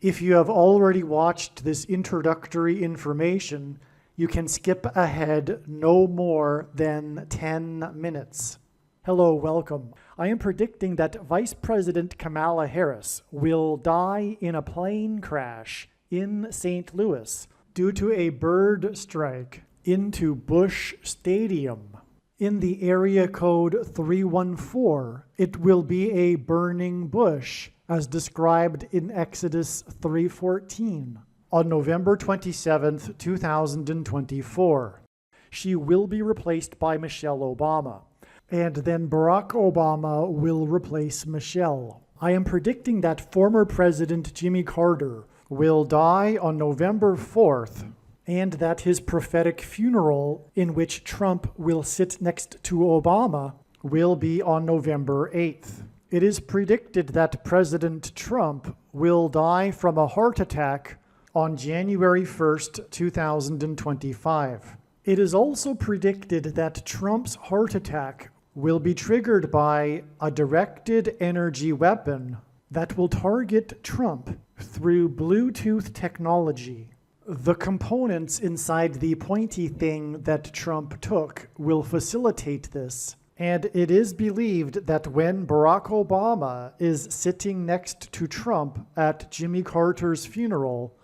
If you have already watched this introductory information, you can skip ahead no more than 10 minutes. Hello, welcome. I am predicting that Vice President Kamala Harris will die in a plane crash in St. Louis due to a bird strike into Busch Stadium. In the area code 314, it will be a burning bush, as described in Exodus 3:14, on November 27, 2024. She will be replaced by Michelle Obama, and then Barack Obama will replace Michelle. I am predicting that former President Jimmy Carter will die on November 4th, and that his prophetic funeral, in which Trump will sit next to Obama, will be on November 8th. It is predicted that President Trump will die from a heart attack on January 1st, 2025. It is also predicted that Trump's heart attack will be triggered by a directed energy weapon that will target Trump through Bluetooth technology. The components inside the pointy thing that Trump took will facilitate this, and it is believed that when Barack Obama is sitting next to Trump at Jimmy Carter's funeral,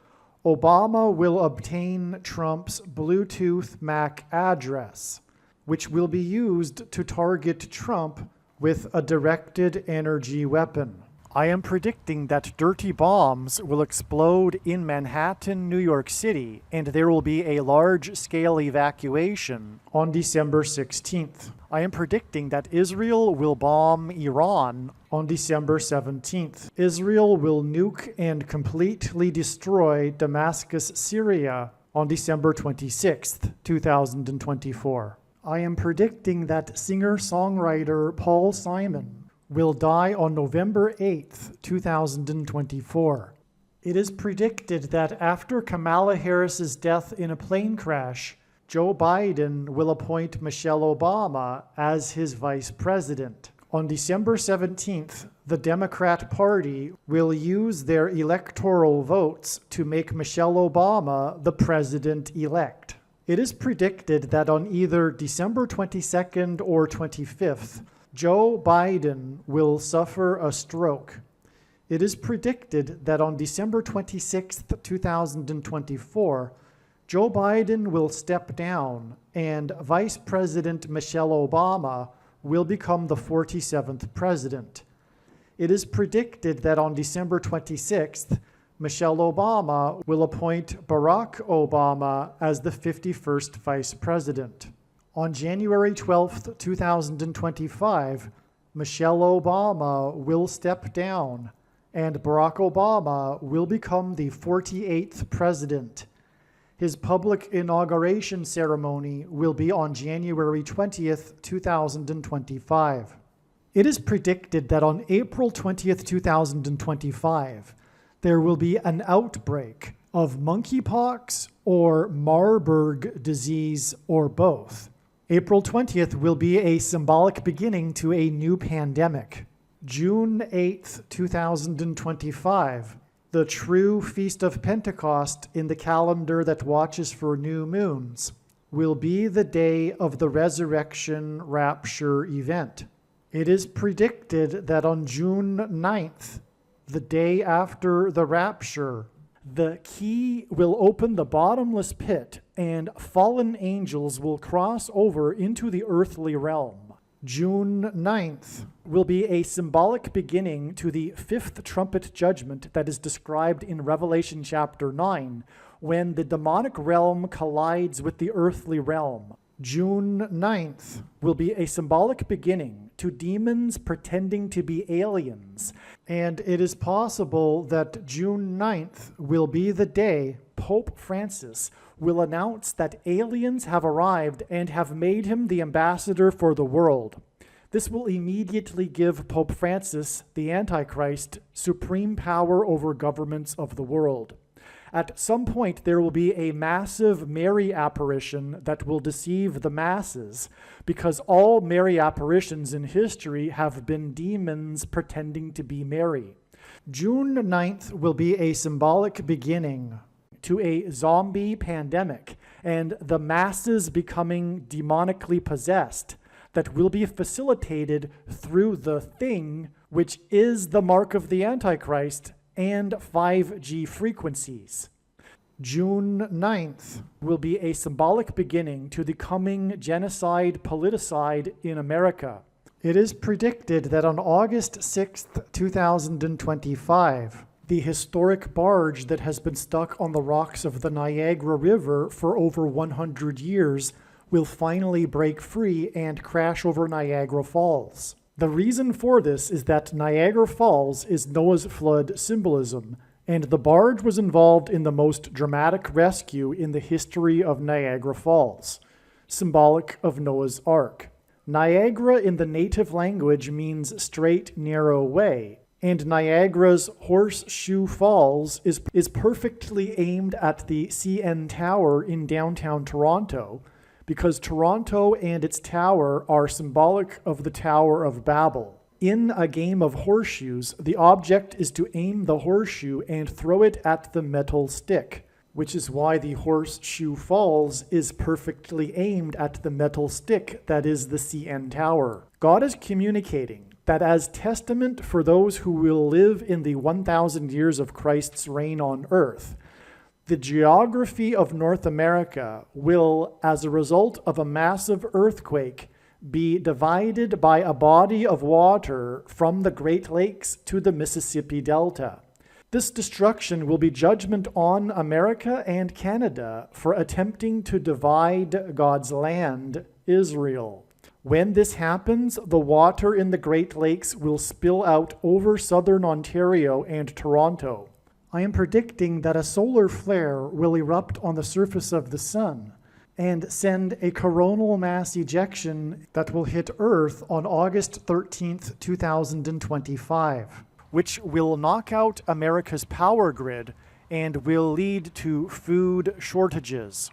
Obama will obtain Trump's Bluetooth MAC address, which will be used to target Trump with a directed energy weapon. I am predicting that dirty bombs will explode in Manhattan, New York City, and there will be a large-scale evacuation on December 16th. I am predicting that Israel will bomb Iran on December 17th. Israel will nuke and completely destroy Damascus, Syria on December 26th, 2024. I am predicting that singer-songwriter Paul Simon will die on November 8th, 2024. It is predicted that after Kamala Harris's death in a plane crash, Joe Biden will appoint Michelle Obama as his vice president. On December 17th, the Democrat Party will use their electoral votes to make Michelle Obama the president-elect. It is predicted that on either December 22nd or 25th, Joe Biden will suffer a stroke. It is predicted that on December 26, 2024, Joe Biden will step down and Vice President Michelle Obama will become the 47th president. It is predicted that on December 26th, Michelle Obama will appoint Barack Obama as the 51st vice president. On January 12, 2025, Michelle Obama will step down and Barack Obama will become the 48th president. His public inauguration ceremony will be on January 20th, 2025. It is predicted that on April 20th, 2025, there will be an outbreak of monkeypox or Marburg disease or both. April 20th will be a symbolic beginning to a new pandemic. June 8th, 2025, the true Feast of Pentecost in the calendar that watches for new moons, will be the day of the resurrection rapture event. It is predicted that on June 9th, the day after the rapture, the key will open the bottomless pit and fallen angels will cross over into the earthly realm. June 9th will be a symbolic beginning to the fifth trumpet judgment that is described in Revelation chapter 9, when the demonic realm collides with the earthly realm. June 9th will be a symbolic beginning to demons pretending to be aliens, and it is possible that June 9th will be the day Pope Francis will announce that aliens have arrived and have made him the ambassador for the world. This will immediately give Pope Francis, the Antichrist, supreme power over governments of the world. At some point, there will be a massive Mary apparition that will deceive the masses, because all Mary apparitions in history have been demons pretending to be Mary. June 9th will be a symbolic beginning to a zombie pandemic and the masses becoming demonically possessed that will be facilitated through the thing, which is the mark of the Antichrist and 5G frequencies. June 9th will be a symbolic beginning to the coming genocide politicide in America. It is predicted that on August 6th, 2025, the historic barge that has been stuck on the rocks of the Niagara River for over 100 years will finally break free and crash over Niagara Falls. The reason for this is that Niagara Falls is Noah's flood symbolism, and the barge was involved in the most dramatic rescue in the history of Niagara Falls, symbolic of Noah's Ark. Niagara in the native language means straight, narrow way, and Niagara's Horseshoe Falls is perfectly aimed at the CN Tower in downtown Toronto, because Toronto and its tower are symbolic of the Tower of Babel. In a game of horseshoes, the object is to aim the horseshoe and throw it at the metal stick, which is why the Horseshoe Falls is perfectly aimed at the metal stick that is the CN Tower. God is communicating that as testament for those who will live in the 1,000 years of Christ's reign on earth, the geography of North America will, as a result of a massive earthquake, be divided by a body of water from the Great Lakes to the Mississippi Delta. This destruction will be judgment on America and Canada for attempting to divide God's land, Israel. When this happens, the water in the Great Lakes will spill out over southern Ontario and Toronto. I am predicting that a solar flare will erupt on the surface of the sun and send a coronal mass ejection that will hit Earth on August 13th, 2025. Which will knock out America's power grid and will lead to food shortages.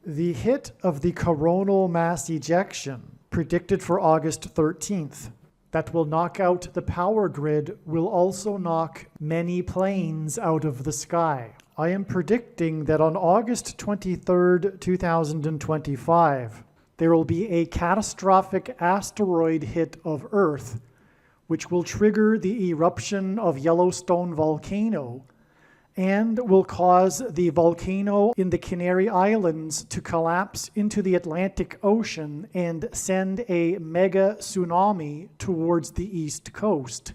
The hit of the coronal mass ejection, predicted for August 13th, that will knock out the power grid will also knock many planes out of the sky. I am predicting that on August 23rd, 2025, there will be a catastrophic asteroid hit of Earth, which will trigger the eruption of Yellowstone volcano and will cause the volcano in the Canary Islands to collapse into the Atlantic Ocean and send a mega tsunami towards the east coast.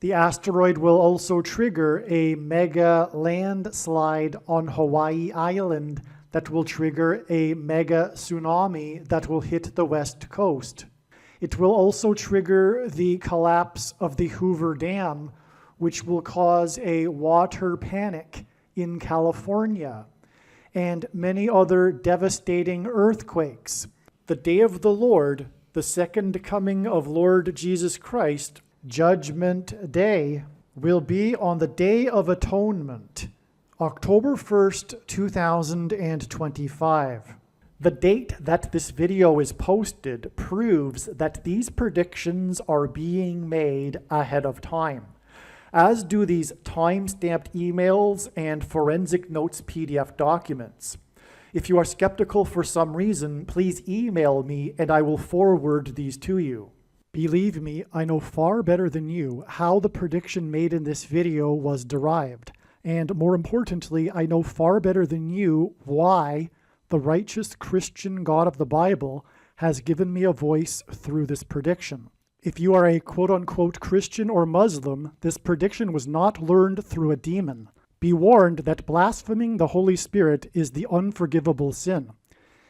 The asteroid will also trigger a mega landslide on Hawaii Island that will trigger a mega tsunami that will hit the west coast. It will also trigger the collapse of the Hoover Dam, which will cause a water panic in California, and many other devastating earthquakes. The day of the Lord, the second coming of Lord Jesus Christ, Judgment Day, will be on the Day of Atonement, October 1st, 2025. The date that this video is posted proves that these predictions are being made ahead of time, as do these time-stamped emails and forensic notes PDF documents. If you are skeptical for some reason, please email me and I will forward these to you. Believe me, I know far better than you how the prediction made in this video was derived, and more importantly, I know far better than you why the righteous Christian God of the Bible has given me a voice through this prediction. If you are a quote-unquote Christian or Muslim, this prediction was not learned through a demon. Be warned that blaspheming the Holy Spirit is the unforgivable sin.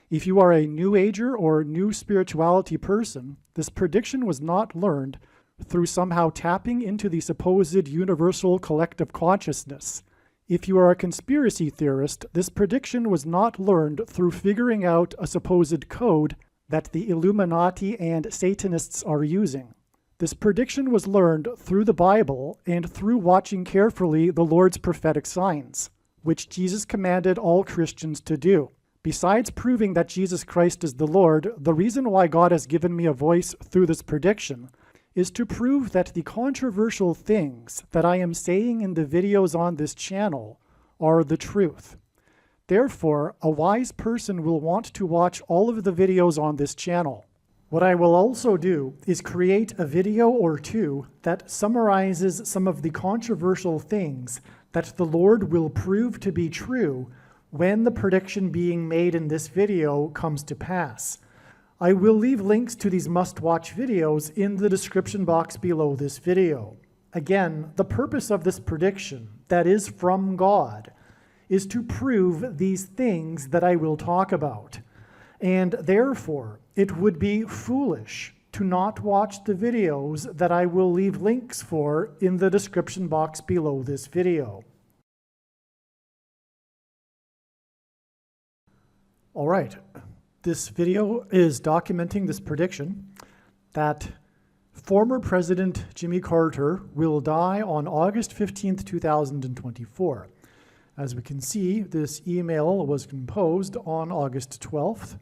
If you are a New Ager or New Spirituality person, this prediction was not learned through somehow tapping into the supposed universal collective consciousness. If you are a conspiracy theorist, this prediction was not learned through figuring out a supposed code that the Illuminati and Satanists are using. This prediction was learned through the Bible and through watching carefully the Lord's prophetic signs, which Jesus commanded all Christians to do. Besides proving that Jesus Christ is the Lord, the reason why God has given me a voice through this prediction is to prove that the controversial things that I am saying in the videos on this channel are the truth. Therefore, a wise person will want to watch all of the videos on this channel. What I will also do is create a video or two that summarizes some of the controversial things that the Lord will prove to be true when the prediction being made in this video comes to pass. I will leave links to these must-watch videos in the description box below this video. Again, the purpose of this prediction, that is from God, is to prove these things that I will talk about. And therefore, it would be foolish to not watch the videos that I will leave links for in the description box below this video. All right. This video is documenting this prediction that former President Jimmy Carter will die on August 15th, 2024. As we can see, this email was composed on August 12th.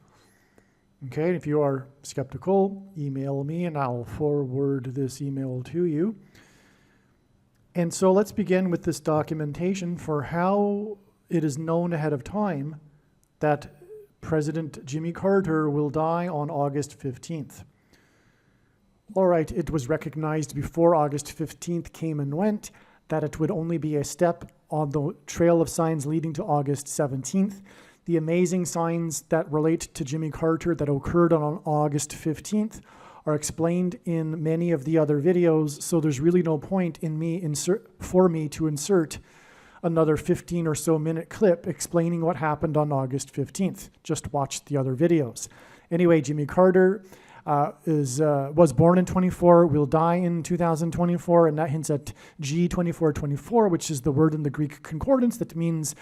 Okay, if you are skeptical, email me and I'll forward this email to you. And so let's begin with this documentation for how it is known ahead of time that President Jimmy Carter will die on August 15th. All right, it was recognized before August 15th came and went that it would only be a step on the trail of signs leading to August 17th. The amazing signs that relate to Jimmy Carter that occurred on August 15th are explained in many of the other videos, so there's really no point in me to insert another 15 or so minute clip explaining what happened on August 15th. Just watch the other videos. Anyway, Jimmy Carter was born in 24, will die in 2024, and that hints at G2424, which is the word in the Greek concordance that means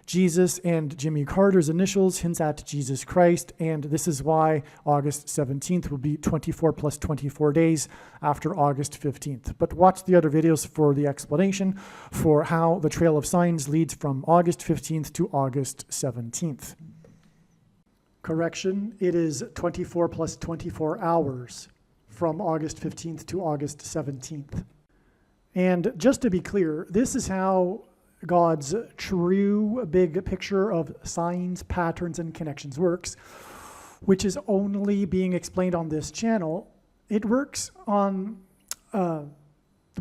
Jesus, and Jimmy Carter's initials hints at Jesus Christ, and this is why August 17th will be 24 plus 24 days after August 15th. But watch the other videos for the explanation for how the trail of signs leads from August 15th to August 17th. Correction, it is 24 plus 24 hours from August 15th to August 17th. And just to be clear, this is how God's true big picture of signs, patterns, and connections works, which is only being explained on this channel. It works on the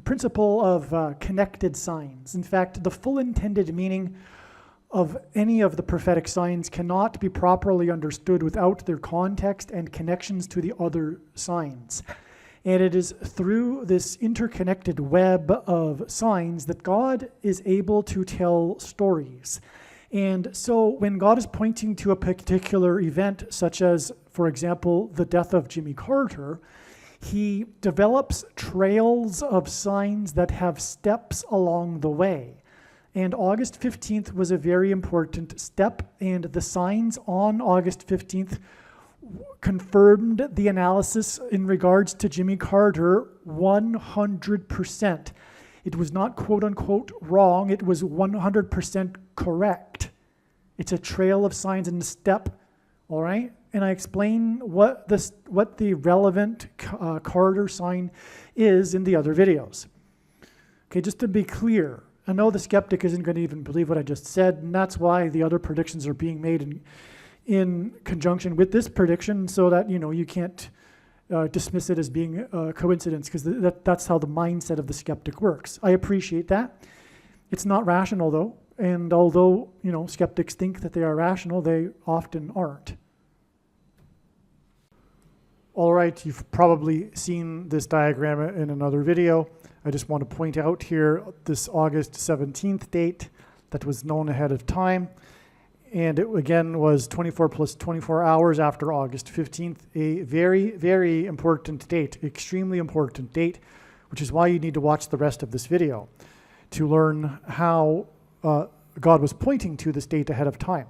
principle of connected signs. In fact, the full intended meaning of any of the prophetic signs cannot be properly understood without their context and connections to the other signs. And it is through this interconnected web of signs that God is able to tell stories. And so when God is pointing to a particular event, such as, for example, the death of Jimmy Carter, he develops trails of signs that have steps along the way. And August 15th was a very important step, and the signs on August 15th confirmed the analysis in regards to Jimmy Carter 100%. It was not quote unquote wrong, it was 100% correct. It's a trail of signs and a step, all right? And I explain what the relevant Carter sign is in the other videos. Okay, just to be clear, I know the skeptic isn't going to even believe what I just said, and that's why the other predictions are being made in conjunction with this prediction, so that you can't dismiss it as being a coincidence, because that's how the mindset of the skeptic works. I appreciate that. It's not rational though, and although skeptics think that they are rational, they often aren't. All right, you've probably seen this diagram in another video. I just want to point out here this August 17th date that was known ahead of time. And it again was 24 plus 24 hours after August 15th, a very, very important date, extremely important date, which is why you need to watch the rest of this video to learn how God was pointing to this date ahead of time.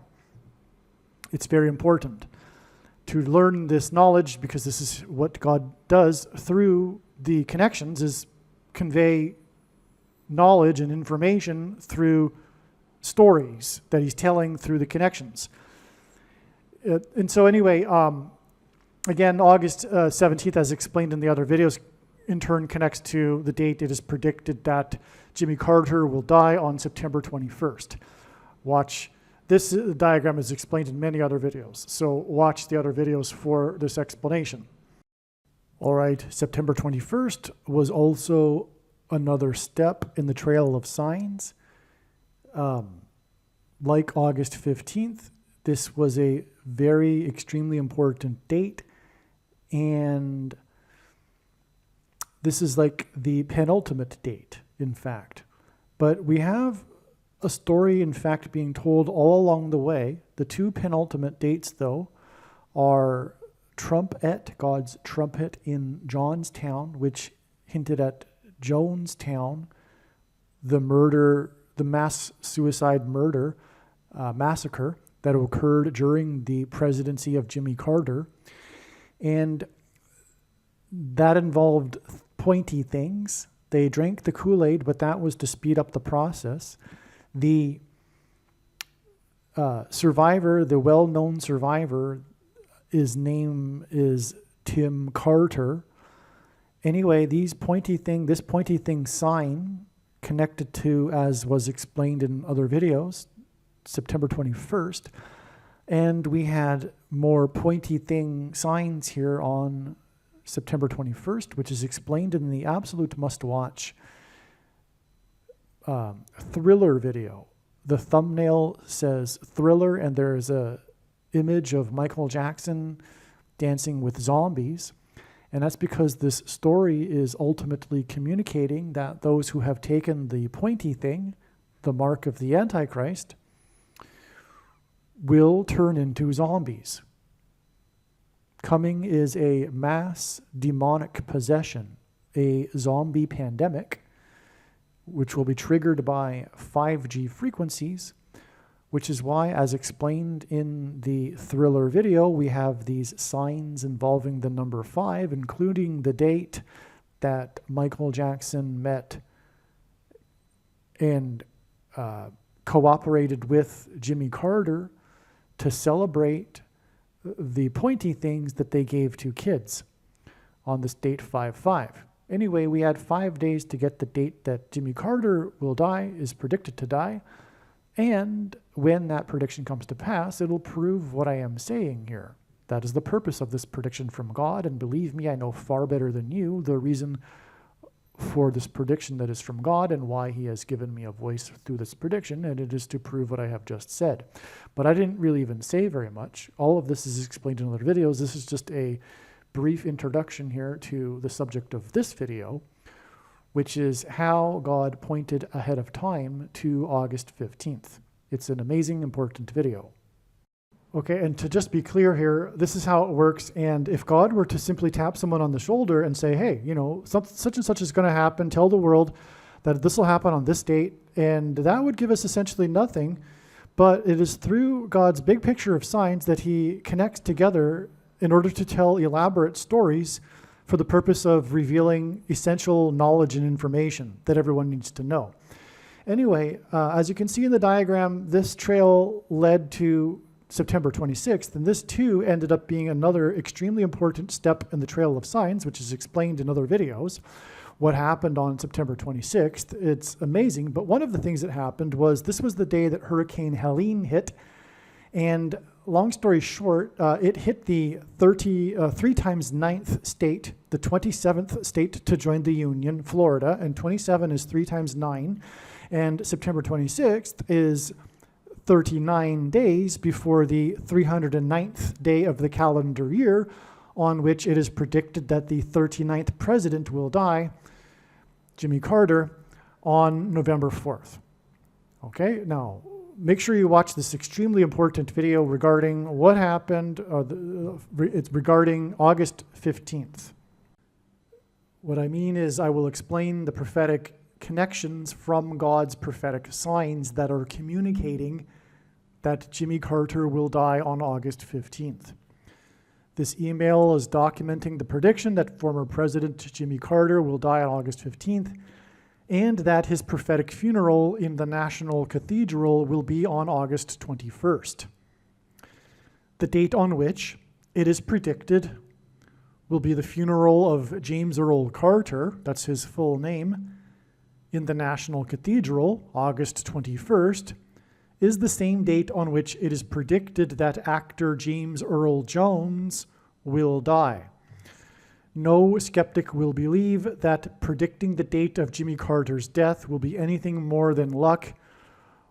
It's very important to learn this knowledge, because this is what God does through the connections, is convey knowledge and information through stories that he's telling through the connections. And so anyway, again, August 17th, as explained in the other videos, in turn connects to the date it is predicted that Jimmy Carter will die on September 21st. Watch, this diagram is explained in many other videos, so watch the other videos for this explanation. All right, September 21st was also another step in the trail of signs. Like August 15th, this was a very extremely important date, and this is like the penultimate date, in fact. But we have a story, in fact, being told all along the way. The two penultimate dates, though, are trumpet, God's trumpet in Johnstown, which hinted at Jonestown, the murder, the mass suicide murder, massacre that occurred during the presidency of Jimmy Carter. And that involved pointy things. They drank the Kool-Aid, but that was to speed up the process. The survivor, the well-known survivor, his name is Tim Carter. Anyway, this pointy thing sign connected to, as was explained in other videos, September 21st. And we had more pointy thing signs here on September 21st, which is explained in the absolute must-watch Thriller video. The thumbnail says Thriller, and there is a image of Michael Jackson dancing with zombies. And that's because this story is ultimately communicating that those who have taken the pointy thing, the mark of the Antichrist, will turn into zombies. Coming is a mass demonic possession, a zombie pandemic, which will be triggered by 5G frequencies, which is why, as explained in the Thriller video, we have these signs involving the number 5, including the date that Michael Jackson met and cooperated with Jimmy Carter to celebrate the pointy things that they gave to kids on this date 5/5. Anyway, we had 5 days to get the date that Jimmy Carter will die, is predicted to die. And when that prediction comes to pass, it'll prove what I am saying here. That is the purpose of this prediction from God. And believe me, I know far better than you the reason for this prediction that is from God and why he has given me a voice through this prediction. And it is to prove what I have just said. But I didn't really even say very much. All of this is explained in other videos. This is just a brief introduction here to the subject of this video, which is how God pointed ahead of time to August 15th. It's an amazing, important video. Okay, and to just be clear here, this is how it works. And if God were to simply tap someone on the shoulder and say, hey, you know, such and such is going to happen, tell the world that this will happen on this date, and that would give us essentially nothing. But it is through God's big picture of signs that he connects together in order to tell elaborate stories for the purpose of revealing essential knowledge and information that everyone needs to know. Anyway, as you can see in the diagram, this trail led to September 26th, and this too ended up being another extremely important step in the trail of signs, which is explained in other videos. What happened on September 26th, it's amazing, but one of the things that happened was this was the day that Hurricane Helene hit, and long story short, it hit the 3 times 9th state, the 27th state to join the Union, Florida, and 27 is 3 times 9, and September 26th is 39 days before the 309th day of the calendar year, on which it is predicted that the 39th president will die, Jimmy Carter, on November 4th. Okay, now make sure you watch this extremely important video regarding what happened. It's regarding August 15th. What I mean is I will explain the prophetic connections from God's prophetic signs that are communicating that Jimmy Carter will die on August 15th. This email is documenting the prediction that former President Jimmy Carter will die on August 15th, and that his prophetic funeral in the National Cathedral will be on August 21st, the date on which it is predicted will be the funeral of James Earl Carter, that's his full name, in the National Cathedral, August 21st, is the same date on which it is predicted that actor James Earl Jones will die. No skeptic will believe that predicting the date of Jimmy Carter's death will be anything more than luck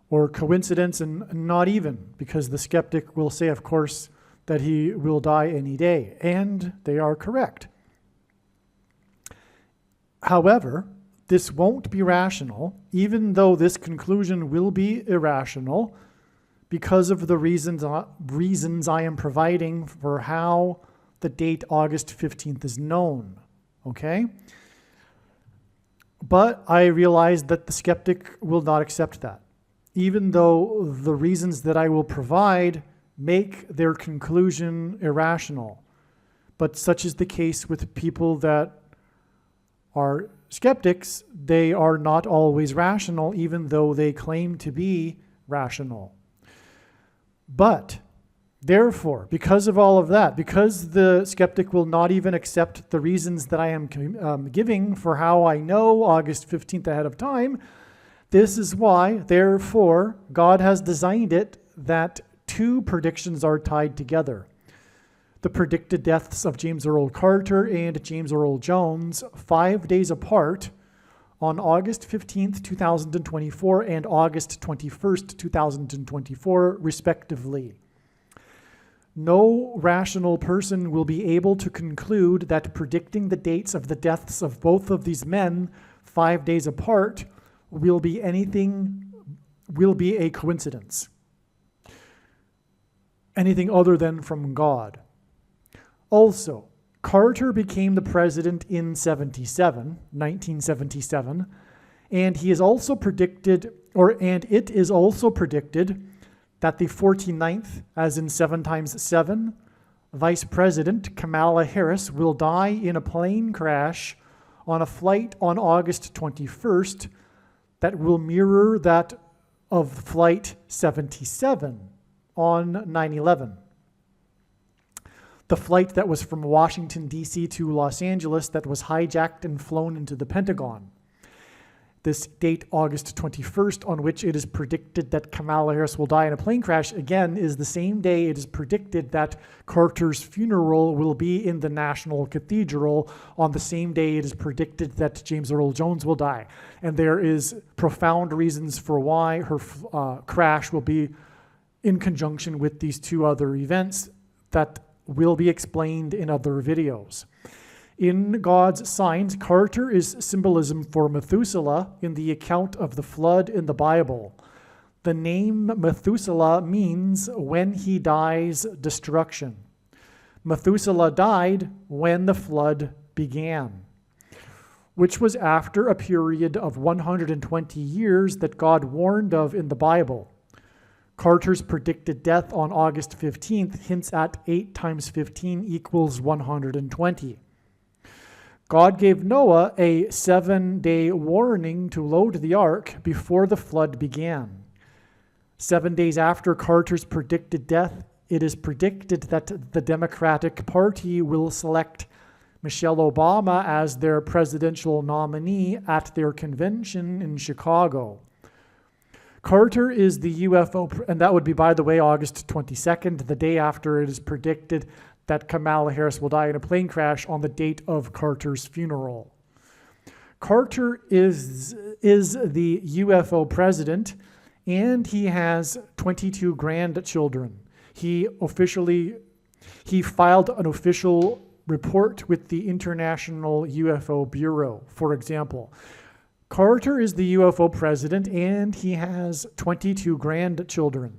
or coincidence, and not even, because the skeptic will say, of course, that he will die any day, and they are correct. However, this won't be rational, even though this conclusion will be irrational, because of the reasons I am providing for how the date August 15th is known, okay? But I realize that the skeptic will not accept that, even though the reasons that I will provide make their conclusion irrational. But such is the case with people that are skeptics. They are not always rational, even though they claim to be rational. But therefore, because of all of that, because the skeptic will not even accept the reasons that I am giving for how I know August 15th ahead of time, this is why, therefore, God has designed it that two predictions are tied together. The predicted deaths of James Earl Carter and James Earl Jones, 5 days apart, on August 15th, 2024 and August 21st, 2024, respectively. No rational person will be able to conclude that predicting the dates of the deaths of both of these men 5 days apart will be a coincidence. Anything other than from God. Also, Carter became the president in 1977, and he is also predicted, it is also predicted that the 49th, as in 7 times 7, Vice President Kamala Harris will die in a plane crash on a flight on August 21st that will mirror that of Flight 77 on 9/11. The flight that was from Washington, D.C. to Los Angeles that was hijacked and flown into the Pentagon. This date, August 21st, on which it is predicted that Kamala Harris will die in a plane crash, again, is the same day it is predicted that Carter's funeral will be in the National Cathedral, on the same day it is predicted that James Earl Jones will die. And there is profound reasons for why her crash will be in conjunction with these two other events that will be explained in other videos. In God's signs, Carter is symbolism for Methuselah in the account of the flood in the Bible. The name Methuselah means when he dies, destruction. Methuselah died when the flood began, which was after a period of 120 years that God warned of in the Bible. Carter's predicted death on August 15th hints at 8 times 15 equals 120. God gave Noah a 7-day warning to load the ark before the flood began. 7 days after Carter's predicted death, it is predicted that the Democratic Party will select Michelle Obama as their presidential nominee at their convention in Chicago. Carter is the UFO, and that would be, by the way, August 22nd, the day after it is predicted that Kamala Harris will die in a plane crash on the date of Carter's funeral. Carter is the UFO president, and he has 22 grandchildren. He filed an official report with the International UFO Bureau, for example. Carter is the UFO president, and he has 22 grandchildren.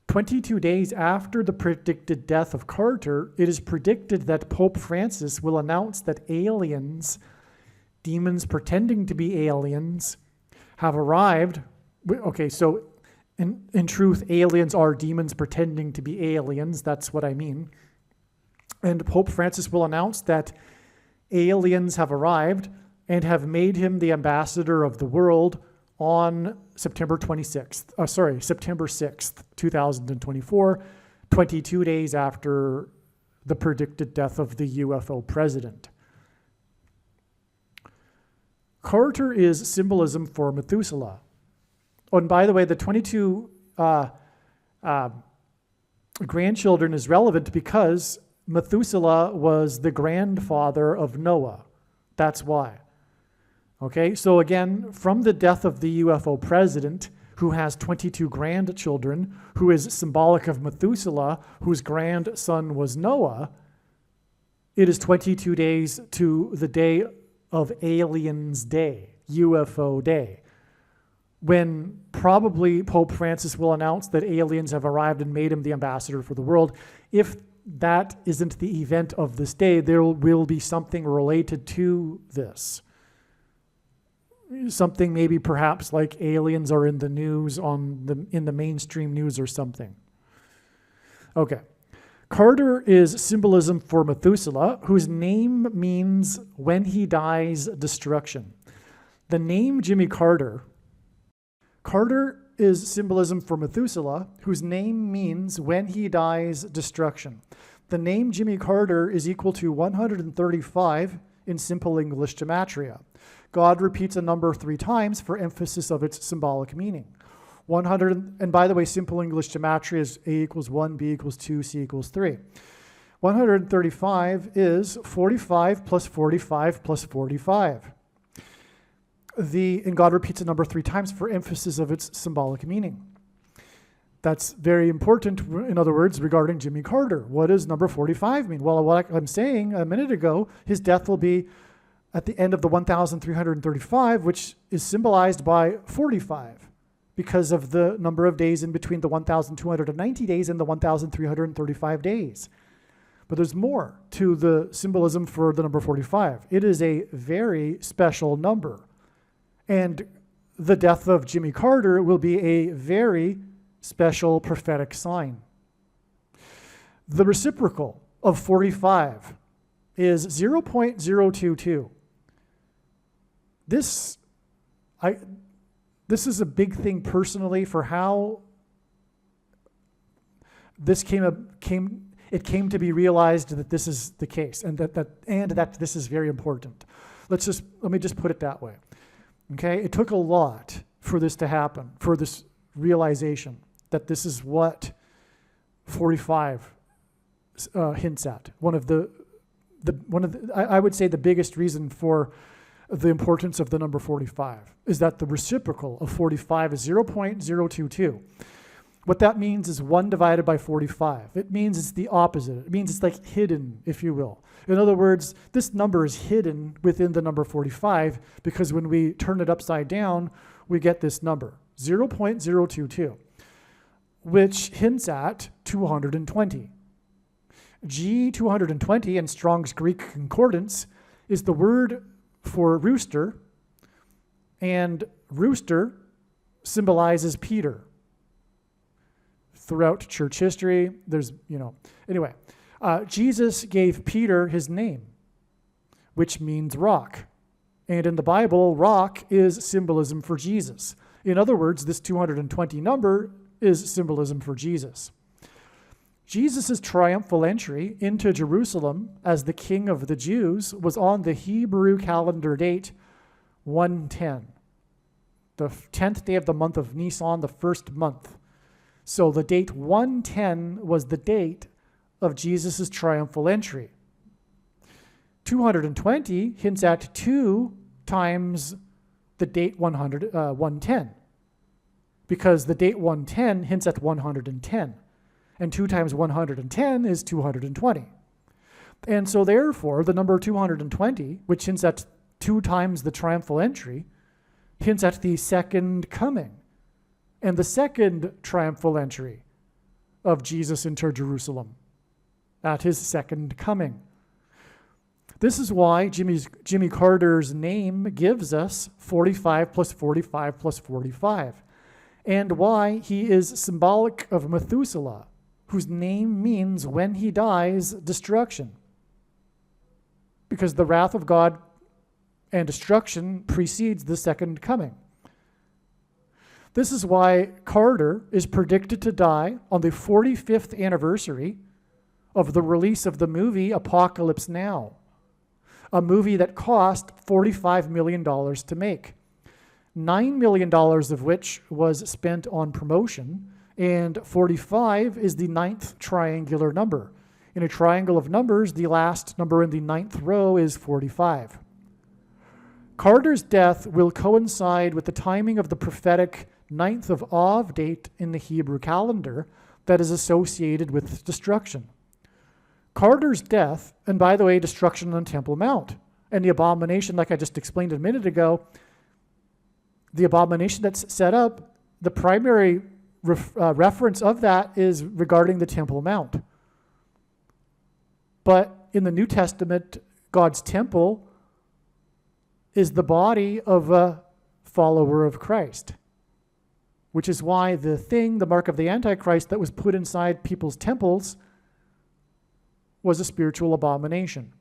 22 days after the predicted death of Carter, it is predicted that Pope Francis will announce that aliens, demons pretending to be aliens, have arrived. Okay, so in truth, aliens are demons pretending to be aliens. That's what I mean. And Pope Francis will announce that aliens have arrived and have made him the ambassador of the world on September 6th, 2024, 22 days after the predicted death of the UFO president. Carter is symbolism for Methuselah. Oh, and by the way, the 22 grandchildren is relevant because Methuselah was the grandfather of Noah. That's why. Okay, so again, from the death of the UFO president, who has 22 grandchildren, who is symbolic of Methuselah, whose grandson was Noah, it is 22 days to the day of Aliens Day, UFO Day, when probably Pope Francis will announce that aliens have arrived and made him the ambassador for the world. If that isn't the event of this day, there will be something related to this. Something maybe perhaps like aliens are in the news in the mainstream news or something. Okay. Carter is symbolism for Methuselah, whose name means when he dies, destruction. The name Jimmy Carter is symbolism for Methuselah, whose name means when he dies, destruction. The name Jimmy Carter is equal to 135 in simple English gematria. God repeats a number 3 times for emphasis of its symbolic meaning. 100, and by the way, simple English gematria is A equals 1, B equals 2, C equals 3. 135 is 45 plus 45 plus 45. And God repeats a number 3 times for emphasis of its symbolic meaning. That's very important, in other words, regarding Jimmy Carter. What does number 45 mean? Well, what I'm saying a minute ago, his death will be at the end of the 1,335, which is symbolized by 45 because of the number of days in between the 1,290 days and the 1,335 days. But there's more to the symbolism for the number 45. It is a very special number. And the death of Jimmy Carter will be a very special prophetic sign. The reciprocal of 45 is 0.022. This is a big thing personally for how this came to be realized that this is the case and that this is very important. Let me just put it that way. Okay, it took a lot for this to happen, for this realization that this is what 45 hints at. I would say the biggest reason for the importance of the number 45 is that the reciprocal of 45 is 0.022. What that means is 1 divided by 45. It means it's the opposite. It means it's like hidden, if you will. In other words, this number is hidden within the number 45 because when we turn it upside down, we get this number, 0.022, which hints at 220. G220 in Strong's Greek Concordance is the word for rooster, and rooster symbolizes Peter. Throughout church history, anyway, Jesus gave Peter his name, which means rock. And in the Bible, rock is symbolism for Jesus. In other words, this 220 number is symbolism for Jesus. Jesus' triumphal entry into Jerusalem as the King of the Jews was on the Hebrew calendar date 110, the 10th day of the month of Nisan, the first month. So the date 110 was the date of Jesus' triumphal entry. 220 hints at 2 times the date 110, because the date 110 hints at 110. And 2 times 110 is 220. And so therefore, the number 220, which hints at 2 times the triumphal entry, hints at the second coming and the second triumphal entry of Jesus into Jerusalem at his second coming. This is why Jimmy Carter's name gives us 45 plus 45 plus 45, and why he is symbolic of Methuselah, whose name means when he dies, destruction. Because the wrath of God and destruction precedes the second coming. This is why Carter is predicted to die on the 45th anniversary of the release of the movie Apocalypse Now, a movie that cost $45 million to make, $9 million of which was spent on promotion, and 45 is the ninth triangular number. In a triangle of numbers, the last number in the ninth row is 45. Carter's death will coincide with the timing of the prophetic 9th of Av date in the Hebrew calendar that is associated with destruction. Carter's death, and by the way, destruction on Temple Mount, and the abomination, like I just explained a minute ago, the abomination that's set up, the primary reference of that is regarding the Temple Mount. But in the New Testament, God's temple is the body of a follower of Christ, which is why the mark of the Antichrist that was put inside people's temples was a spiritual abomination.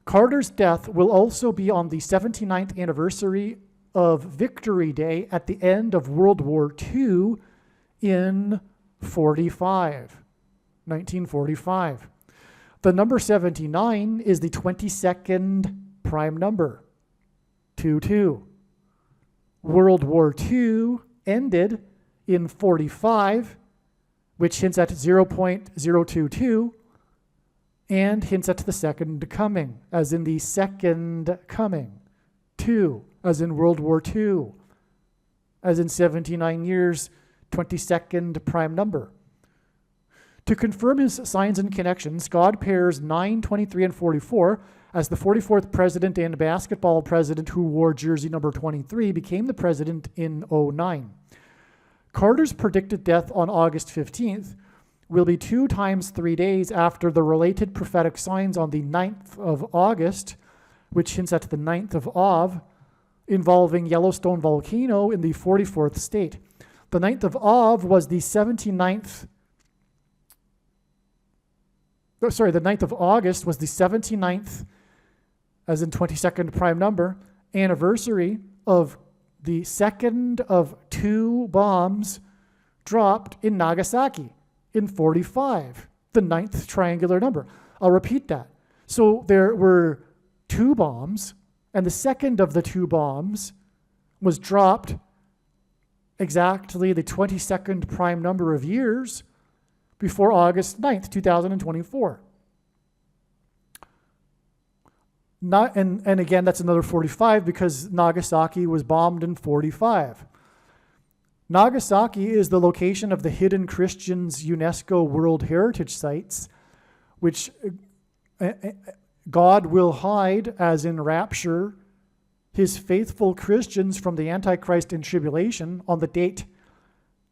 Carter's death will also be on the 79th anniversary of Victory Day at the end of World War II in 1945. The number 79 is the 22nd prime number, 22. World War II ended in 45, which hints at 0.022, and hints at the second coming, as in the second coming. 2, as in World War II, as in 79 years, 22nd prime number. To confirm his signs and connections, God pairs 9, 23, and 44 as the 44th president and basketball president who wore jersey number 23 became the president in 2009. Carter's predicted death on August 15th will be 2 times 3 days after the related prophetic signs on the 9th of August, which hints at the 9th of Av, involving Yellowstone volcano in the 44th state. The 9th of Av was the 79th. The 9th of August was the 79th, as in 22nd prime number, anniversary of the second of 2 bombs dropped in Nagasaki in 45, the 9th triangular number. I'll repeat that. So there were 2 bombs, and the second of the 2 bombs was dropped exactly the 22nd prime number of years before August 9th, 2024. And again, that's another 45 because Nagasaki was bombed in 45. Nagasaki is the location of the Hidden Christians UNESCO World Heritage Sites, which God will hide, as in rapture, his faithful Christians from the Antichrist and tribulation on the date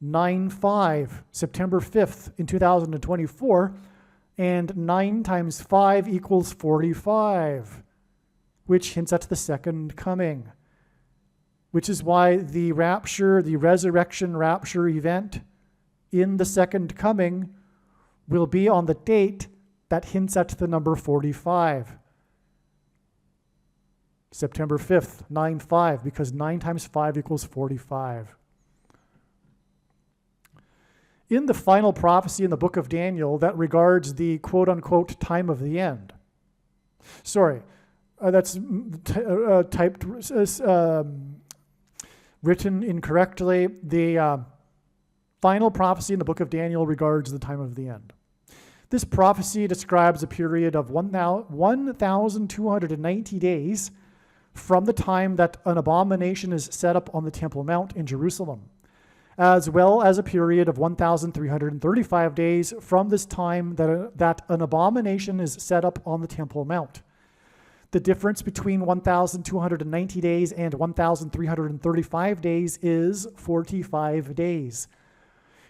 9/5, September 5th in 2024, and 9 times 5 equals 45, which hints at the second coming, which is why the rapture, the resurrection rapture event in the second coming will be on the date that hints at the number 45. September 5th, 9/5, because 9 times 5 equals 45. In the final prophecy in the book of Daniel that regards the quote-unquote time of the end. Sorry, that's typed, written incorrectly. The final prophecy in the book of Daniel regards the time of the end. This prophecy describes a period of 1,290 days from the time that an abomination is set up on the Temple Mount in Jerusalem, as well as a period of 1,335 days from this time that an abomination is set up on the Temple Mount. The difference between 1,290 days and 1,335 days is 45 days.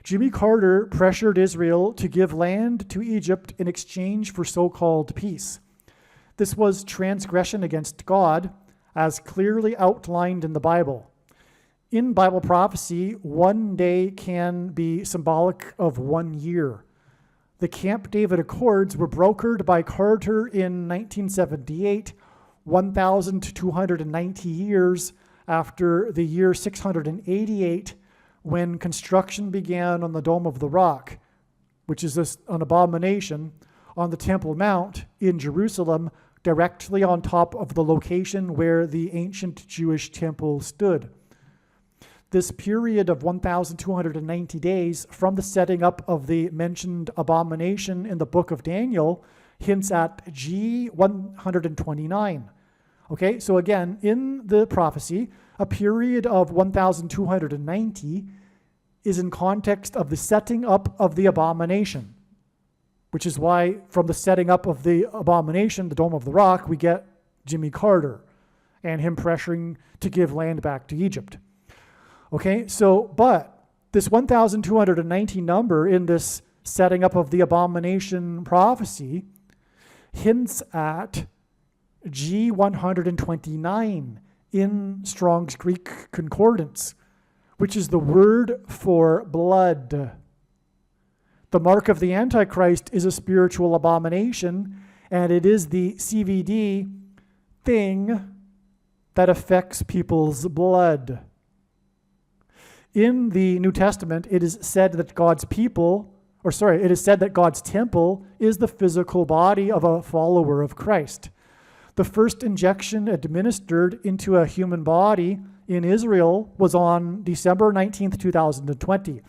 Jimmy Carter pressured Israel to give land to Egypt in exchange for so-called peace. This was transgression against God, as clearly outlined in the Bible. In Bible prophecy, 1 day can be symbolic of 1 year. The Camp David Accords were brokered by Carter in 1978, 1,290 years after the year 688, when construction began on the Dome of the Rock, which is an abomination, on the Temple Mount in Jerusalem, directly on top of the location where the ancient Jewish temple stood. This period of 1,290 days from the setting up of the mentioned abomination in the book of Daniel hints at G129. Okay, so again, in the prophecy, a period of 1,290 is in context of the setting up of the abomination, which is why from the setting up of the abomination, the Dome of the Rock, we get Jimmy Carter and him pressuring to give land back to Egypt. Okay, so, but this 1,290 number in this setting up of the abomination prophecy hints at G129 in Strong's Greek Concordance, which is the word for blood. The mark of the Antichrist is a spiritual abomination, and it is the CVD thing that affects people's blood. In the New Testament, it is said that God's temple is the physical body of a follower of Christ. The first injection administered into a human body in Israel was on December 19th, 2020.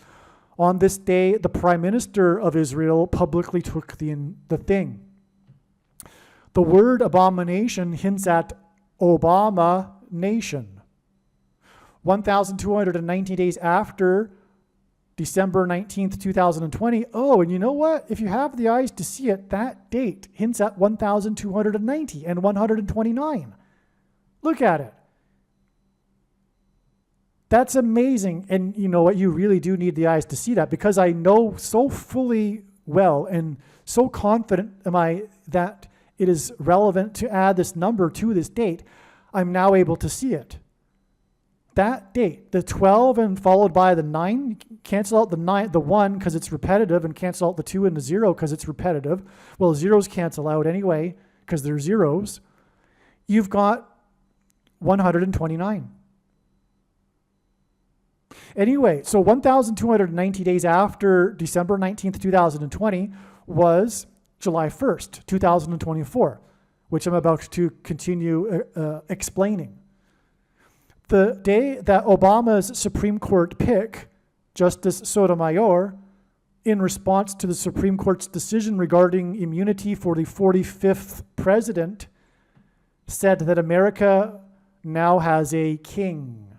On this day, the Prime Minister of Israel publicly took the thing. The word abomination hints at Obama nation. 1,290 days after December 19th, 2020. Oh, and you know what? If you have the eyes to see it, that date hints at 1,290 and 129. Look at it. That's amazing. And you know what? You really do need the eyes to see that, because I know so fully well and so confident am I that it is relevant to add this number to this date. I'm now able to see it. That date, the 12 and followed by the 9, cancel out the 1 because it's repetitive, and cancel out the 2 and the 0 because it's repetitive. Well, zeros cancel out anyway because they're zeros. You've got 129. Anyway, so 1,290 days after December 19th, 2020 was July 1st, 2024, which I'm about to continue explaining. The day that Obama's Supreme Court pick, Justice Sotomayor, in response to the Supreme Court's decision regarding immunity for the 45th president, said that America now has a king.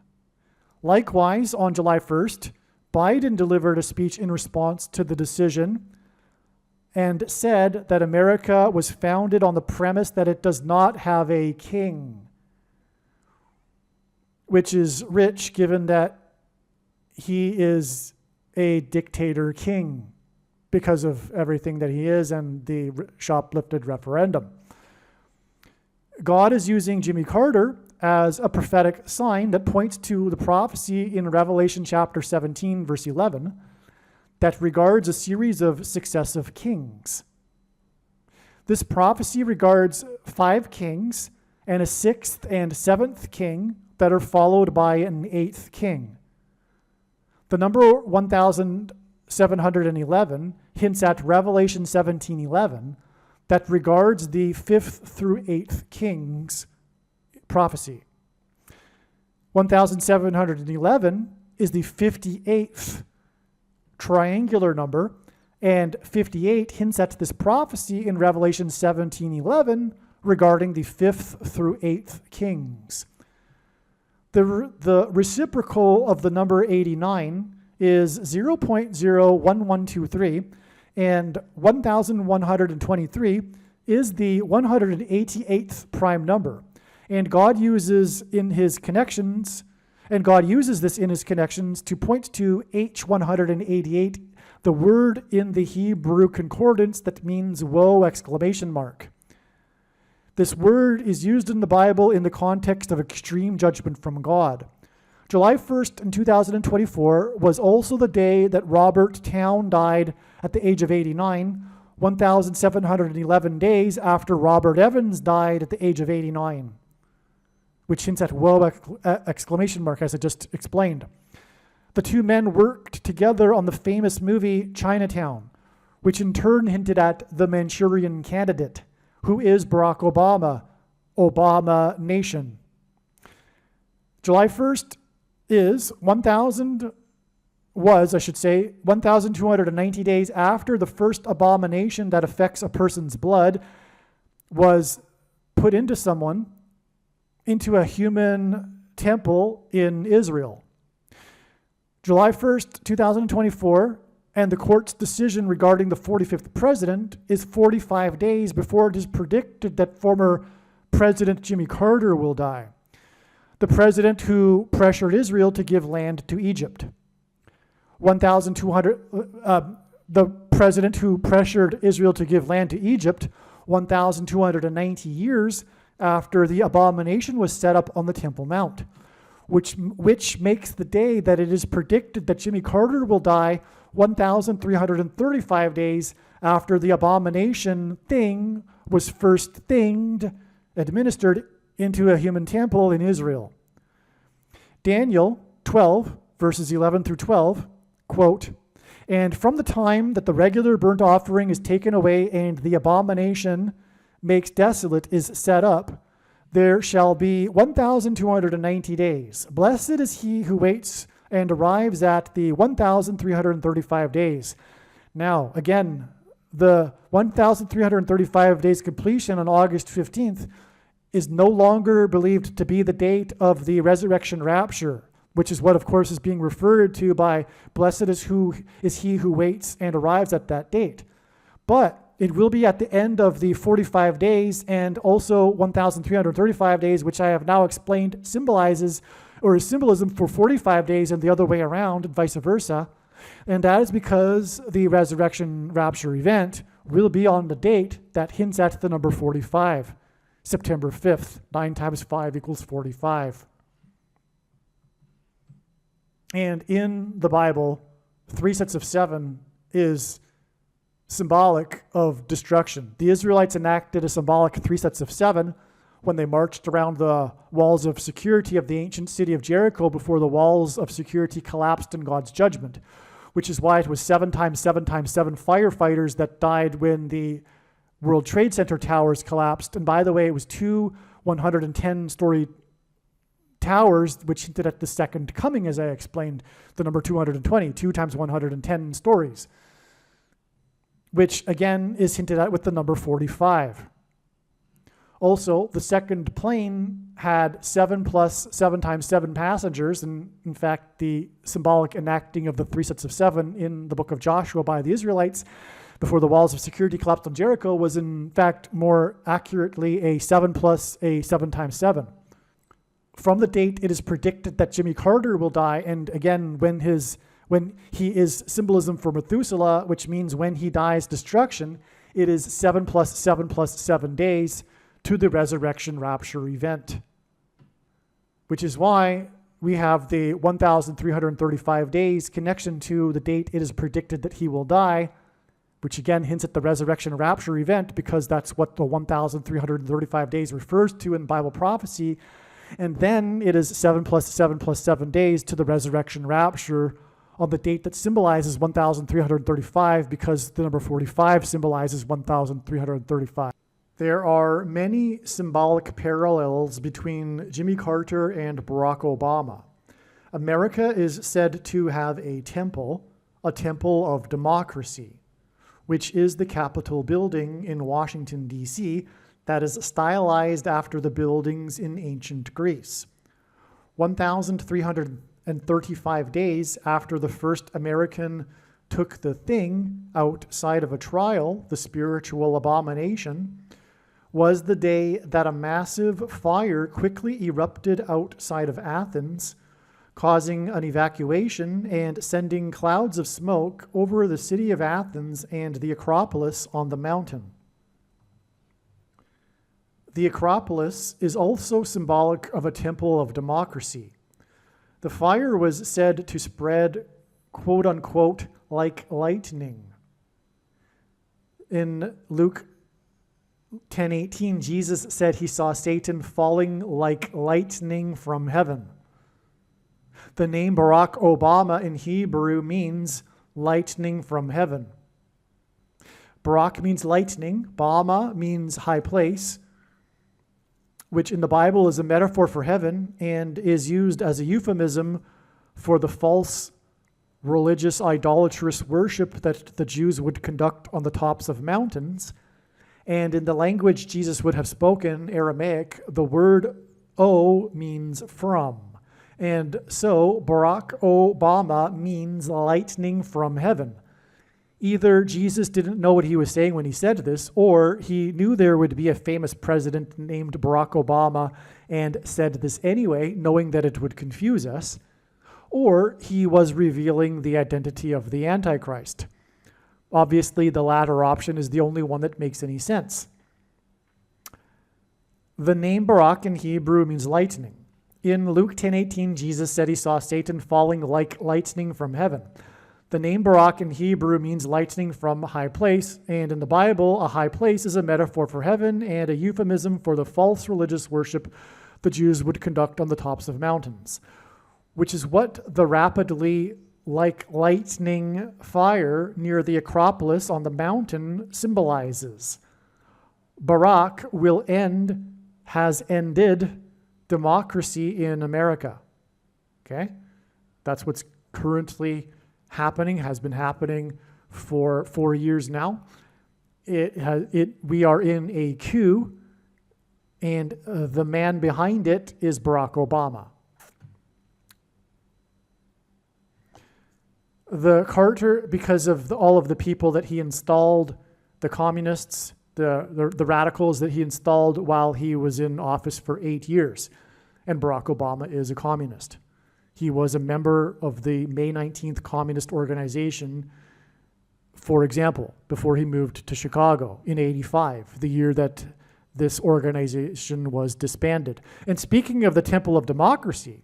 Likewise, on July 1st, Biden delivered a speech in response to the decision and said that America was founded on the premise that it does not have a king, which is rich given that he is a dictator king because of everything that he is and the shoplifted referendum. God is using Jimmy Carter as a prophetic sign that points to the prophecy in Revelation chapter 17, verse 11, that regards a series of successive kings. This prophecy regards 5 kings and a 6th and 7th king that are followed by an 8th king. The number 1,711 hints at Revelation 17:11 that regards the 5th through 8th kings prophecy. 1,711 is the 58th triangular number, and 58 hints at this prophecy in Revelation 17:11 regarding the 5th through 8th kings. The reciprocal of the number 89 is 0.01123, and 1,123 is the 188th prime number. And God uses this in his connections to point to H188, the word in the Hebrew concordance that means woe! This word is used in the Bible in the context of extreme judgment from God. July 1st in 2024 was also the day that Robert Town died at the age of 89, 1,711 days after Robert Evans died at the age of 89, which hints at woe! As I just explained. The two men worked together on the famous movie Chinatown, which in turn hinted at the Manchurian Candidate, who is Barack Obama, Obama Nation. July 1st was 1,290 days after the first abomination that affects a person's blood was put into a human temple in Israel. July 1st, 2024, and the court's decision regarding the 45th president is 45 days before it is predicted that former President Jimmy Carter will die, the president who pressured Israel to give land to Egypt. The president who pressured Israel to give land to Egypt 1,290 years after the abomination was set up on the Temple Mount, which makes the day that it is predicted that Jimmy Carter will die 1,335 days after the abomination thing was first administered into a human temple in Israel. Daniel 12, verses 11 through 12, quote, "And from the time that the regular burnt offering is taken away and the abomination makes desolate is set up, there shall be 1,290 days. Blessed is he who waits and arrives at the 1,335 days." Now, again, the 1,335 days completion on August 15th is no longer believed to be the date of the resurrection rapture, which is what, of course, is being referred to by blessed is he who waits and arrives at that date. But it will be at the end of the 45 days and also 1,335 days, which I have now explained symbolizes or is symbolism for 45 days and the other way around and vice versa. And that is because the resurrection rapture event will be on the date that hints at the number 45, September 5th. 9 times 5 equals 45. And in the Bible, 3 sets of 7 is symbolic of destruction. The Israelites enacted a symbolic 3 sets of 7 when they marched around the walls of security of the ancient city of Jericho before the walls of security collapsed in God's judgment, which is why it was 7 times 7 times 7 firefighters that died when the World Trade Center towers collapsed. And by the way, it was 2 110-story towers, which hinted at the second coming, as I explained, the number 220, 2 times 110 stories, which again is hinted at with the number 45. Also, the second plane had 7 plus 7 times 7 passengers, and in fact, the symbolic enacting of the 3 sets of 7 in the book of Joshua by the Israelites before the walls of security collapsed on Jericho was in fact more accurately a 7 plus a 7 times 7. From the date it is predicted that Jimmy Carter will die, and again, when he is symbolism for Methuselah, which means when he dies, destruction, it is 7 plus 7 plus 7 days to the resurrection rapture event, which is why we have the 1,335 days connection to the date it is predicted that he will die, which again hints at the resurrection rapture event because that's what the 1,335 days refers to in Bible prophecy. And then it is 7 plus 7 plus 7 days to the resurrection rapture on the date that symbolizes 1,335 because the number 45 symbolizes 1,335. There are many symbolic parallels between Jimmy Carter and Barack Obama. America is said to have a temple of democracy, which is the Capitol building in Washington, D.C., that is stylized after the buildings in ancient Greece. 1,335 days after the first American took the thing outside of a trial, the spiritual abomination, was the day that a massive fire quickly erupted outside of Athens, causing an evacuation and sending clouds of smoke over the city of Athens and the Acropolis on the mountain. The Acropolis is also symbolic of a temple of democracy. The fire was said to spread, quote unquote, like lightning. In Luke 10:18, Jesus said he saw Satan falling like lightning from heaven. The name Barack Obama in Hebrew means lightning from heaven. Barak means lightning. Bama means high place, which in the Bible is a metaphor for heaven and is used as a euphemism for the false religious idolatrous worship that the Jews would conduct on the tops of mountains. And in the language Jesus would have spoken, Aramaic, the word O means from. And so Barak Obama means lightning from heaven. Either Jesus didn't know what he was saying when he said this, or he knew there would be a famous president named Barack Obama and said this anyway, knowing that it would confuse us, or he was revealing the identity of the Antichrist. Obviously, the latter option is the only one that makes any sense. The name Barak in Hebrew means lightning. In Luke 10:18, Jesus said he saw Satan falling like lightning from heaven. The name Barak in Hebrew means lightning from a high place, and in the Bible, a high place is a metaphor for heaven and a euphemism for the false religious worship the Jews would conduct on the tops of mountains, which is what the rapidly like lightning fire near the Acropolis on the mountain symbolizes. Barak has ended democracy in America. Okay? That's what's currently happening, has been happening for 4 years now. We are in a coup, and the man behind it is Barack Obama. The Carter, because of all of the people that he installed, the communists, the radicals that he installed while he was in office for 8 years. And Barack Obama is a communist. He was a member of the May 19th Communist Organization, for example, before he moved to Chicago in '85, the year that this organization was disbanded. And speaking of the Temple of Democracy,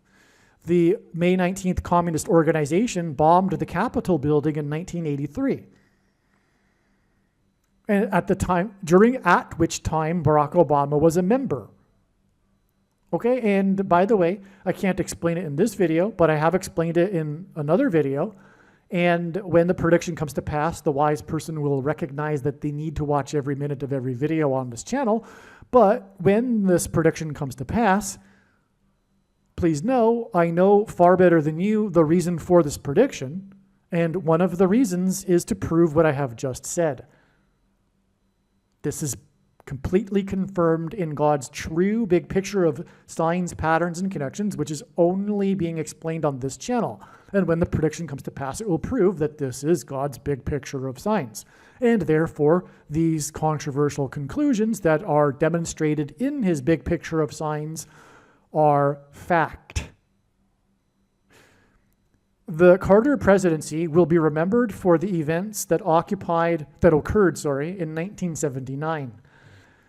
the May 19th Communist Organization bombed the Capitol building in 1983. And at which time Barack Obama was a member. Okay, and by the way, I can't explain it in this video, but I have explained it in another video. And when the prediction comes to pass, the wise person will recognize that they need to watch every minute of every video on this channel. But when this prediction comes to pass, please know, I know far better than you the reason for this prediction. And one of the reasons is to prove what I have just said. This is completely confirmed in God's true big picture of signs, patterns, and connections, which is only being explained on this channel. And when the prediction comes to pass, it will prove that this is God's big picture of signs. And therefore, these controversial conclusions that are demonstrated in his big picture of signs are fact. The Carter presidency will be remembered for the events that occurred in 1979.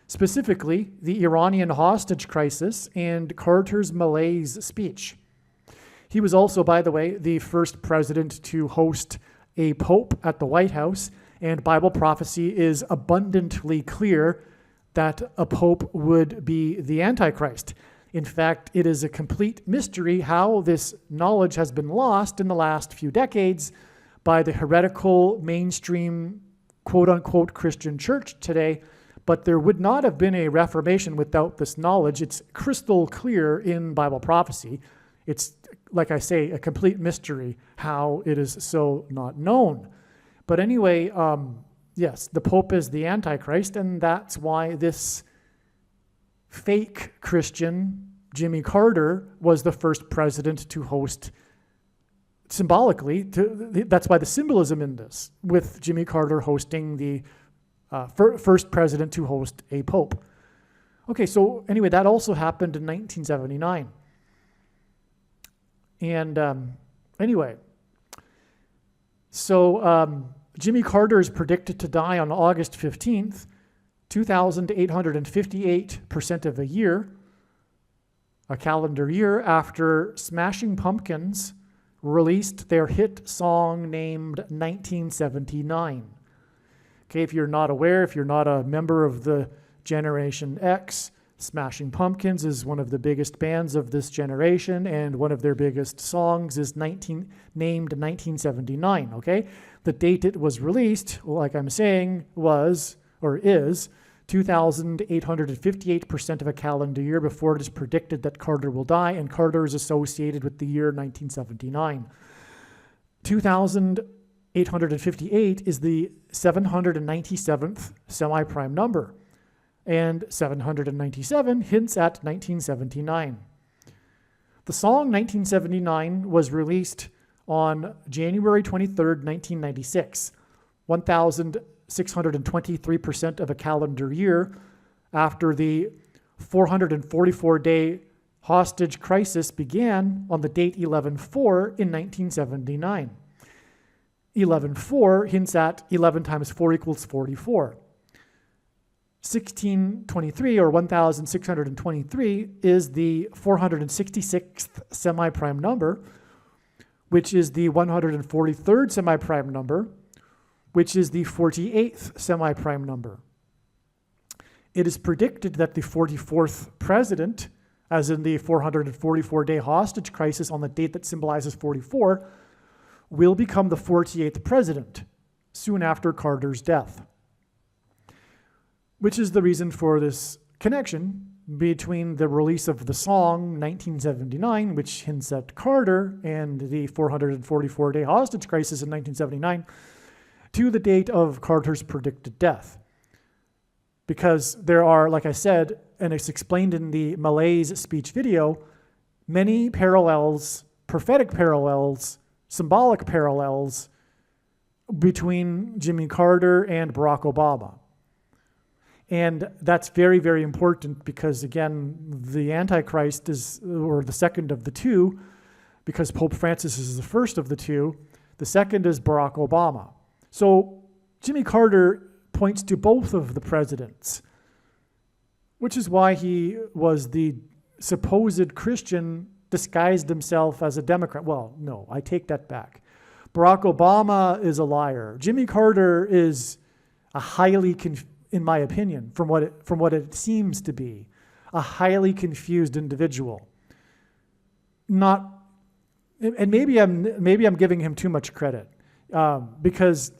Specifically, the Iranian hostage crisis and Carter's malaise speech. He was also, by the way, the first president to host a pope at the White House, and Bible prophecy is abundantly clear that a pope would be the Antichrist. In fact, it is a complete mystery how this knowledge has been lost in the last few decades by the heretical mainstream quote-unquote Christian church today. But there would not have been a Reformation without this knowledge. It's crystal clear in Bible prophecy. It's, like I say, a complete mystery how it is so not known. But anyway, yes, the Pope is the Antichrist, and that's why this fake Christian, Jimmy Carter, was the first president to host symbolically. That's why the symbolism in this, with Jimmy Carter hosting the first president to host a pope. Okay, so anyway, that also happened in 1979. And anyway, so Jimmy Carter is predicted to die on August 15th, 2,858% of a year, a calendar year, after Smashing Pumpkins released their hit song named 1979. Okay, if you're not aware, if you're not a member of the Generation X, Smashing Pumpkins is one of the biggest bands of this generation, and one of their biggest songs is named 1979, okay? The date it was released, like I'm saying, was, or is, 2,858% of a calendar year before it is predicted that Carter will die, and Carter is associated with the year 1979. 2,858 is the 797th semi-prime number, and 797 hints at 1979. The song 1979 was released on January 23rd, 1996, 1,623% of a calendar year after the 444-day hostage crisis began on the date 11/4 in 1979. 11/4 hints at 11 times 4 equals 44. 1623, or 1,623, is the 466th semi-prime number, which is the 143rd semi-prime number, which is the 48th semi-prime number. It is predicted that the 44th president, as in the 444-day hostage crisis on the date that symbolizes 44, will become the 48th president soon after Carter's death, which is the reason for this connection between the release of the song 1979, which hints at Carter, and the 444-day hostage crisis in 1979 to the date of Carter's predicted death. Because there are, like I said, and it's explained in the Malaise speech video, many parallels, prophetic parallels, symbolic parallels between Jimmy Carter and Barack Obama. And that's very, very important because, again, the Antichrist is, or the second of the two, because Pope Francis is the first of the two. The second is Barack Obama. So Jimmy Carter points to both of the presidents, which is why he was the supposed Christian disguised himself as a Democrat. Well, no, I take that back. Barack Obama is a liar. Jimmy Carter is a highly in my opinion, from what it seems to be, a highly confused individual. And maybe I'm giving him too much credit, because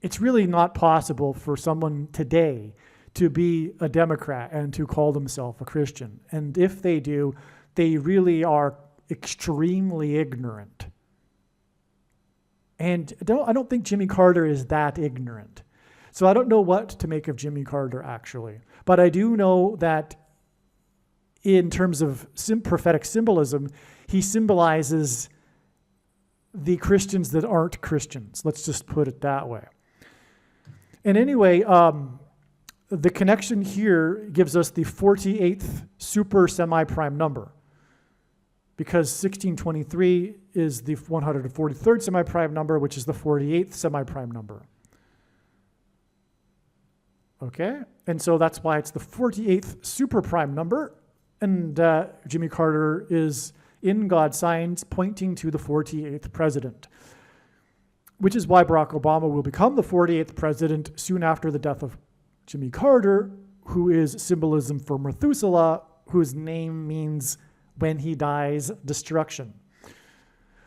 it's really not possible for someone today to be a Democrat and to call themselves a Christian. And if they do, they really are extremely ignorant. And I don't think Jimmy Carter is that ignorant. So I don't know what to make of Jimmy Carter, actually. But I do know that in terms of prophetic symbolism, he symbolizes the Christians that aren't Christians. Let's just put it that way. And anyway, the connection here gives us the 48th super semi-prime number, because 1623 is the 143rd semi-prime number, which is the 48th semi-prime number. Okay, and so that's why it's the 48th super prime number, and Jimmy Carter is, in God's signs, pointing to the 48th president, which is why Barack Obama will become the 48th president soon after the death of Jimmy Carter, who is symbolism for Methuselah, whose name means when he dies, destruction.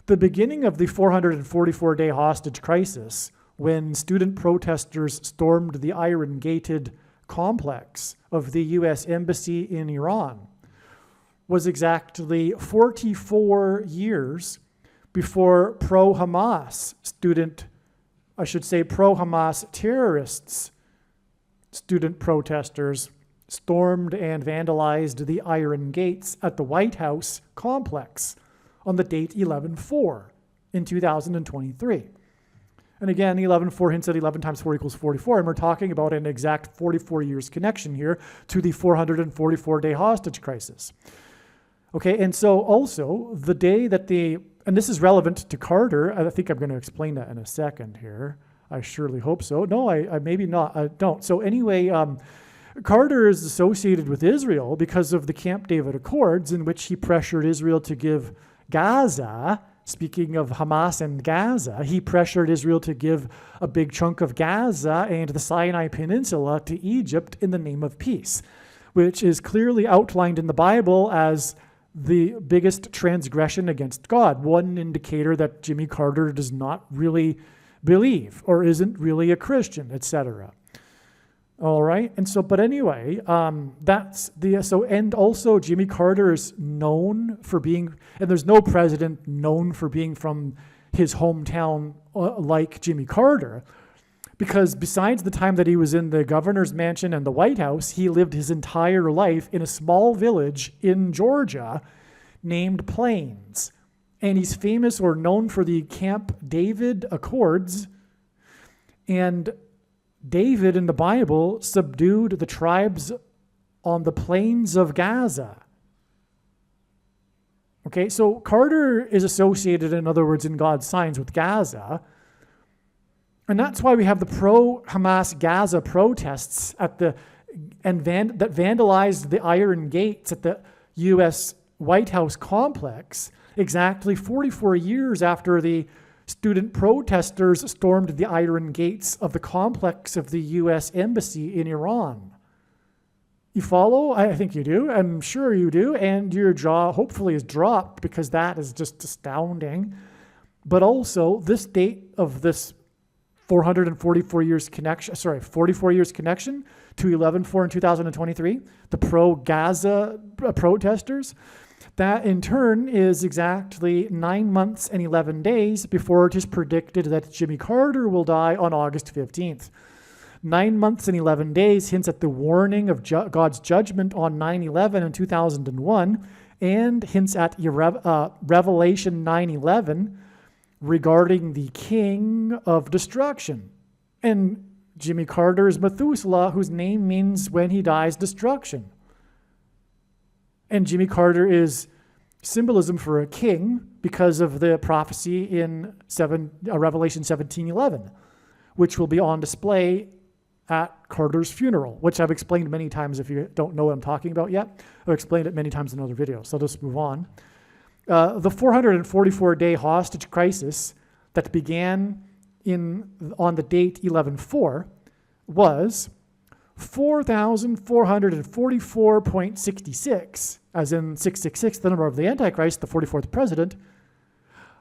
The beginning of the 444-day hostage crisis, when student protesters stormed the iron-gated complex of the U.S. Embassy in Iran, was exactly 44 years before pro-Hamas terrorists, student protesters, stormed and vandalized the iron gates at the White House complex on the date 11/4 in 2023. And again, 11/4 hints at 11 times 4 equals 44, and we're talking about an exact 44 years connection here to the 444-day hostage crisis. Okay, and so also the day that and this is relevant to Carter. I think I'm going to explain that in a second here. I surely hope so. No, I maybe not. I don't. So anyway, Carter is associated with Israel because of the Camp David Accords, in which he pressured Israel to give Gaza. Speaking of Hamas and Gaza, he pressured Israel to give a big chunk of Gaza and the Sinai Peninsula to Egypt in the name of peace, which is clearly outlined in the Bible as the biggest transgression against God. One indicator that Jimmy Carter does not really believe or isn't really a Christian, etc. All right, and so, but anyway, and also Jimmy Carter is known for being, and there's no president known for being from his hometown like Jimmy Carter, because besides the time that he was in the governor's mansion and the White House, he lived his entire life in a small village in Georgia named Plains. And he's famous or known for the Camp David Accords. And David in the Bible subdued the tribes on the plains of Gaza. Okay, so Carter is associated, in other words, in God's signs with Gaza. And that's why we have the pro-Hamas Gaza protests that vandalized the Iron Gates at the U.S. White House complex exactly 44 years after the student protesters stormed the Iron Gates of the complex of the U.S. Embassy in Iran. You follow? I think you do. I'm sure you do. And your jaw hopefully is dropped, because that is just astounding. But also, this date of this 44 years connection to 11/4 in 2023, the pro-Gaza protesters, that in turn is exactly 9 months and 11 days before it is predicted that Jimmy Carter will die on August 15th. 9 months and 11 days hints at the warning of God's judgment on 9/11 in 2001, and hints at Revelation 9:11 regarding the king of destruction. And Jimmy Carter is Methuselah, whose name means when he dies, destruction. And Jimmy Carter is symbolism for a king because of the prophecy in Revelation 17:11, which will be on display at Carter's funeral, which I've explained many times. If you don't know what I'm talking about yet, I've explained it many times in other videos, so I'll just move on. The 444-day hostage crisis that began on the date 11/4 was 4,444.66, as in 666, the number of the Antichrist, the 44th president,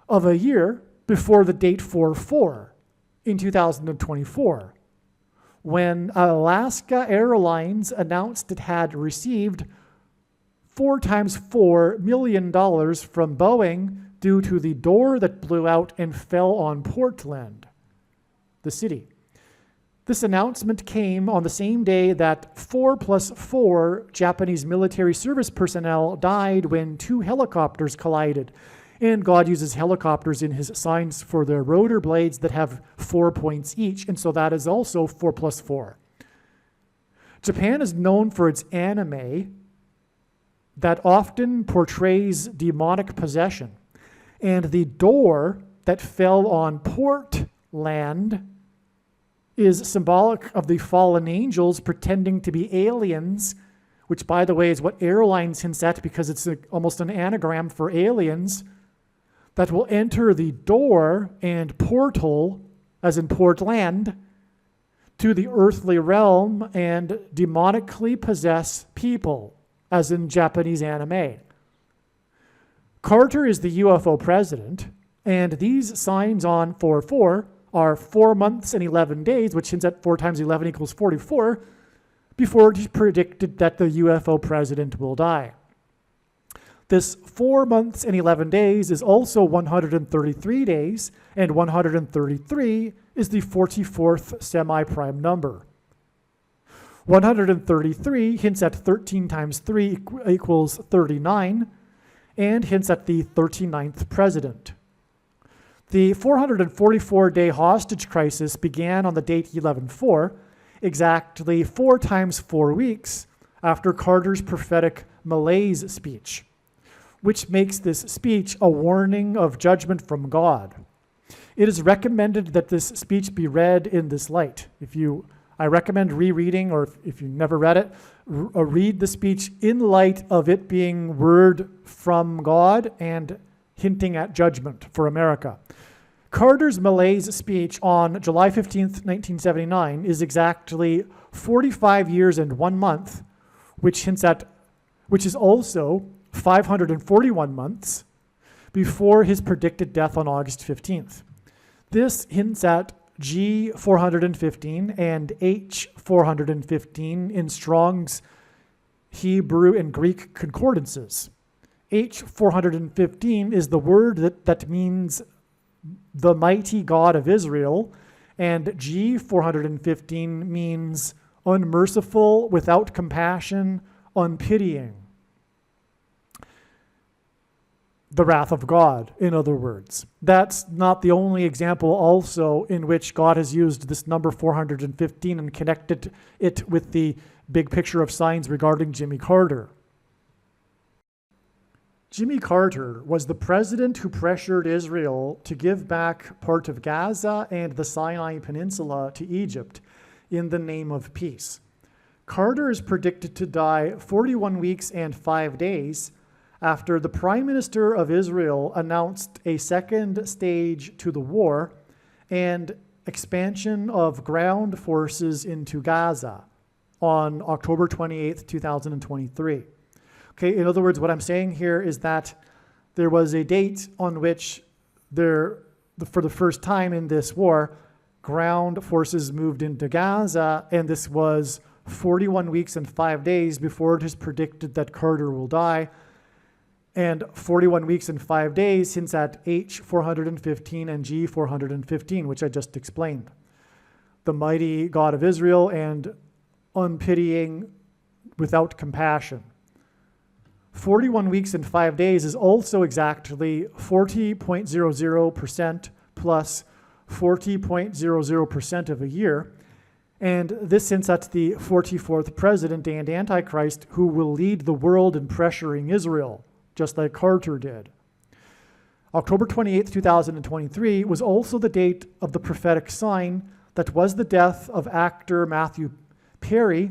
of a year before the date 4/4 in 2024, when Alaska Airlines announced it had received $4 million from Boeing due to the door that blew out and fell on Portland, the city. This announcement came on the same day that 4+4 Japanese military service personnel died when 2 helicopters collided. And God uses helicopters in his signs for their rotor blades that have 4 points each, and so that is also 4+4. Japan is known for its anime that often portrays demonic possession. And the door that fell on Portland is symbolic of the fallen angels pretending to be aliens, which, by the way, is what airlines hints at, because it's almost an anagram for aliens, that will enter the door and portal, as in Portland, to the earthly realm and demonically possess people, as in Japanese anime. Carter is the UFO president, and these signs on 4/4 are 4 months and 11 days, which hints at 4 times 11 equals 44, before it is predicted that the UFO president will die. This 4 months and 11 days is also 133 days, and 133 is the 44th semi-prime number. 133 hints at 13 times 3 equals 39, and hints at the 39th president. The 444-day hostage crisis began on the date 11/4, exactly 4 times 4 weeks after Carter's prophetic malaise speech, which makes this speech a warning of judgment from God. It is recommended that this speech be read in this light. I recommend rereading, or if you never read it, read the speech in light of it being word from God and hinting at judgment for America. Carter's malaise speech on July 15th, 1979 is exactly 45 years and 1 month which is also 541 months before his predicted death on August 15th. This hints at G415 and H415 in Strong's Hebrew and Greek concordances. H415 is the word that means the mighty God of Israel, and G415 means unmerciful, without compassion, unpitying. The wrath of God, in other words. That's not the only example also in which God has used this number 415 and connected it with the big picture of signs regarding Jimmy Carter. Jimmy Carter was the president who pressured Israel to give back part of Gaza and the Sinai Peninsula to Egypt in the name of peace. Carter is predicted to die 41 weeks and 5 days after the Prime Minister of Israel announced a second stage to the war and expansion of ground forces into Gaza on October 28th, 2023. Okay, in other words, what I'm saying here is that there was a date on which for the first time in this war, ground forces moved into Gaza, and this was 41 weeks and 5 days before it is predicted that Carter will die. And 41 weeks and 5 days hints at H415 and G415, which I just explained. The mighty God of Israel and unpitying, without compassion. 41 weeks and 5 days is also exactly 40.00% plus 40.00% of a year. And this hints at the 44th president and Antichrist who will lead the world in pressuring Israel, just like Carter did. October 28th, 2023 was also the date of the prophetic sign that was the death of actor Matthew Perry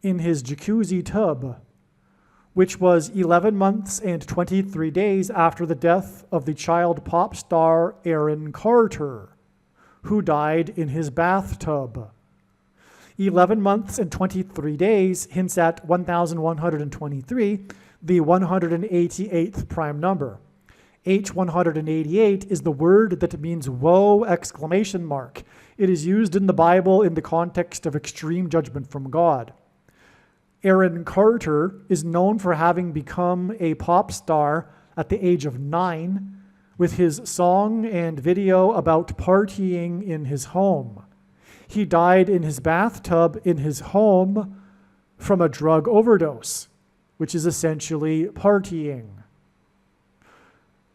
in his jacuzzi tub, which was 11 months and 23 days after the death of the child pop star Aaron Carter, who died in his bathtub. 11 months and 23 days hints at 1,123, the 188th prime number. H188 is the word that means woe, exclamation mark. It is used in the Bible in the context of extreme judgment from God. Aaron Carter is known for having become a pop star at the age of 9 with his song and video about partying in his home. He died in his bathtub in his home from a drug overdose, which is essentially partying.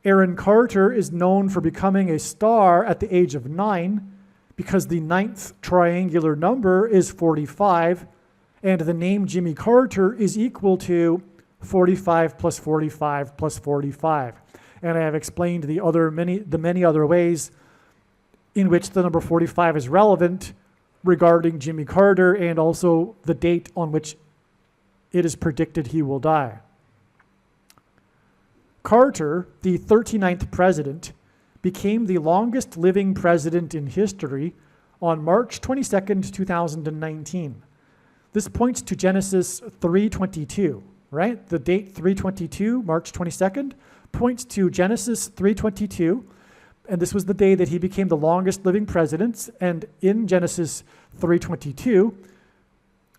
Aaron Carter is known for becoming a star at the age of 9 because the 9th triangular number is 45, and the name Jimmy Carter is equal to 45 plus 45 plus 45. And I have explained the many other ways in which the number 45 is relevant regarding Jimmy Carter and also the date on which it is predicted he will die. Carter, the 39th president, became the longest living president in history on March 22nd, 2019. This points to Genesis 3:22, right? The date 3:22, March 22nd, points to Genesis 3:22, and this was the day that he became the longest living president. And in Genesis 3:22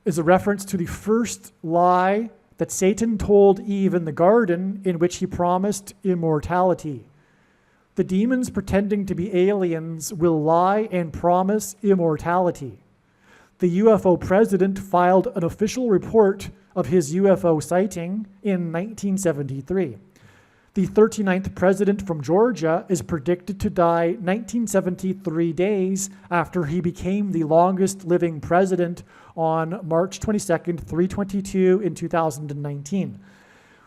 is a reference to the first lie that Satan told Eve in the garden, in which he promised immortality. The demons pretending to be aliens will lie and promise immortality. The UFO president filed an official report of his UFO sighting in 1973. The 39th president from Georgia is predicted to die 1973 days after he became the longest living president on March 22nd, 322 in 2019,